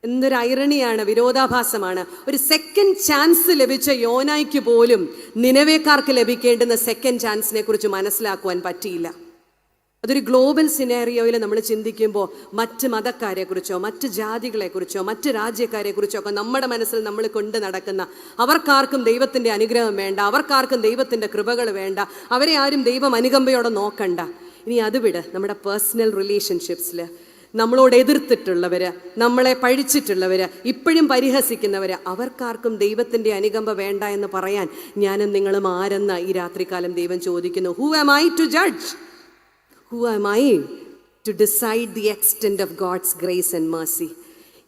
എന്തൊരു ഐറണിയാണ്, വിരോധാഭാസമാണ്. ഒരു സെക്കൻഡ് ചാൻസ് ലഭിച്ച യോനായ്ക്ക് പോലും നിനവേക്കാർക്ക് ലഭിക്കേണ്ടുന്ന സെക്കൻഡ് ചാൻസിനെ കുറിച്ച് മനസ്സിലാക്കുവാൻ പറ്റിയില്ല. അതൊരു ഗ്ലോബൽ സിനാരിയോയിൽ നമ്മൾ ചിന്തിക്കുമ്പോൾ മറ്റ് മതക്കാരെക്കുറിച്ചോ മറ്റ് ജാതികളെക്കുറിച്ചോ മറ്റ് രാജ്യക്കാരെക്കുറിച്ചോ ഒക്കെ നമ്മുടെ മനസ്സിൽ നമ്മൾ കൊണ്ട് നടക്കുന്ന, അവർക്കാർക്കും ദൈവത്തിൻ്റെ അനുഗ്രഹം വേണ്ട, അവർക്കാർക്കും ദൈവത്തിൻ്റെ കൃപകൾ വേണ്ട, അവരെ ആരും ദൈവം അനുകമ്പയോടെ നോക്കണ്ട. ഇനി അത് വിട്, നമ്മുടെ പേഴ്സണൽ റിലേഷൻഷിപ്സിൽ നമ്മളോട് എതിർത്തിട്ടുള്ളവർ, നമ്മളെ പഴിച്ചിട്ടുള്ളവർ, ഇപ്പോഴും പരിഹസിക്കുന്നവർ, അവർക്കാർക്കും ദൈവത്തിൻ്റെ അനുകമ്പ വേണ്ട എന്ന് പറയാൻ ഞാനും നിങ്ങളും ആരെന്ന് ഈ രാത്രികാലം ദൈവം ചോദിക്കുന്നു. Who am I to judge? Who am I to decide the extend of God's grace and mercy?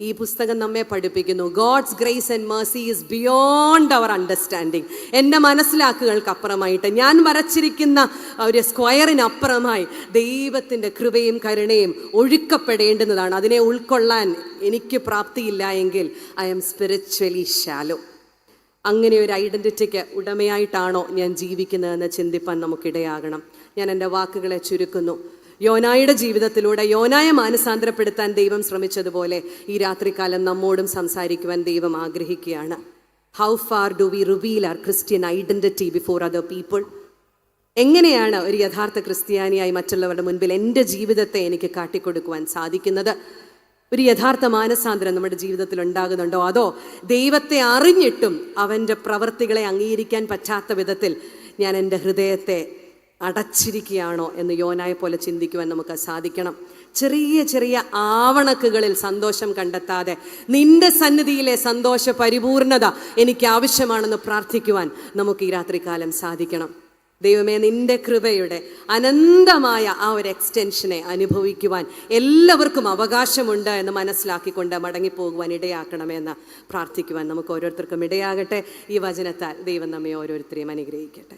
ഈ പുസ്തകം നമ്മെ പഠിപ്പിക്കുന്നു, God's grace and mercy is beyond our understanding. എൻ്റെ മനസ്സിലാക്കുകൾക്ക് അപ്പുറമായിട്ട്, ഞാൻ വരച്ചിരിക്കുന്ന ഒരു സ്ക്വയറിനപ്പുറമായി ദൈവത്തിൻ്റെ കൃപയും കരുണയും ഒഴുക്കപ്പെടേണ്ടുന്നതാണ്. അതിനെ ഉൾക്കൊള്ളാൻ എനിക്ക് പ്രാപ്തിയില്ല എങ്കിൽ ഐ ആം സ്പിരിച്വലി ഷാലോ. അങ്ങനെ ഒരു ഐഡൻറ്റിറ്റിക്ക് ഉടമയായിട്ടാണോ ഞാൻ ജീവിക്കുന്നതെന്ന് ചിന്തിപ്പാൻ നമുക്കിടയാകണം. ഞാൻ എൻ്റെ വാക്കുകളെ ചുരുക്കുന്നു. യോനായുടെ ജീവിതത്തിലൂടെ യോനായെ മാനസാന്തരപ്പെടുത്താൻ ദൈവം ശ്രമിച്ചതുപോലെ ഈ രാത്രികാലം നമ്മോടും സംസാരിക്കുവാൻ ദൈവം ആഗ്രഹിക്കുകയാണ്. How far do we reveal our Christian identity before other people? എങ്ങനെയാണ് ഒരു യഥാർത്ഥ ക്രിസ്ത്യാനിയായി മറ്റുള്ളവരുടെ മുൻപിൽ എൻ്റെ ജീവിതത്തെ എനിക്ക് കാട്ടിക്കൊടുക്കുവാൻ സാധിക്കുന്നത്? ഒരു യഥാർത്ഥ മാനസാന്തരം നമ്മുടെ ജീവിതത്തിൽ ഉണ്ടാകുന്നുണ്ടോ? അതോ ദൈവത്തെ അറിഞ്ഞിട്ടും അവൻ്റെ പ്രവൃത്തികളെ അംഗീകരിക്കാൻ പറ്റാത്ത വിധത്തിൽ ഞാൻ എൻ്റെ ഹൃദയത്തെ അടച്ചിരിക്കുകയാണോ എന്ന് യോനായെ പോലെ ചിന്തിക്കുവാൻ നമുക്ക് സാധിക്കണം. ചെറിയ ചെറിയ ആവണക്കുകളിൽ സന്തോഷം കണ്ടെത്താതെ നിന്റെ സന്നിധിയിലെ സന്തോഷ പരിപൂർണത എനിക്ക് ആവശ്യമാണെന്ന് പ്രാർത്ഥിക്കുവാൻ നമുക്ക് ഈ രാത്രികാലം സാധിക്കണം. ദൈവമേ, നിന്റെ കൃപയുടെ അനന്തമായ ആ ഒരു എക്സ്റ്റൻഷനെ അനുഭവിക്കുവാൻ എല്ലാവർക്കും അവകാശമുണ്ട് എന്ന് മനസ്സിലാക്കിക്കൊണ്ട് മടങ്ങിപ്പോകുവാൻ ഇടയാക്കണമെന്ന് പ്രാർത്ഥിക്കുവാൻ നമുക്ക് ഓരോരുത്തർക്കും ഇടയാകട്ടെ. ഈ വചനത്താൽ ദൈവം നമ്മെ ഓരോരുത്തരെയും അനുഗ്രഹിക്കട്ടെ.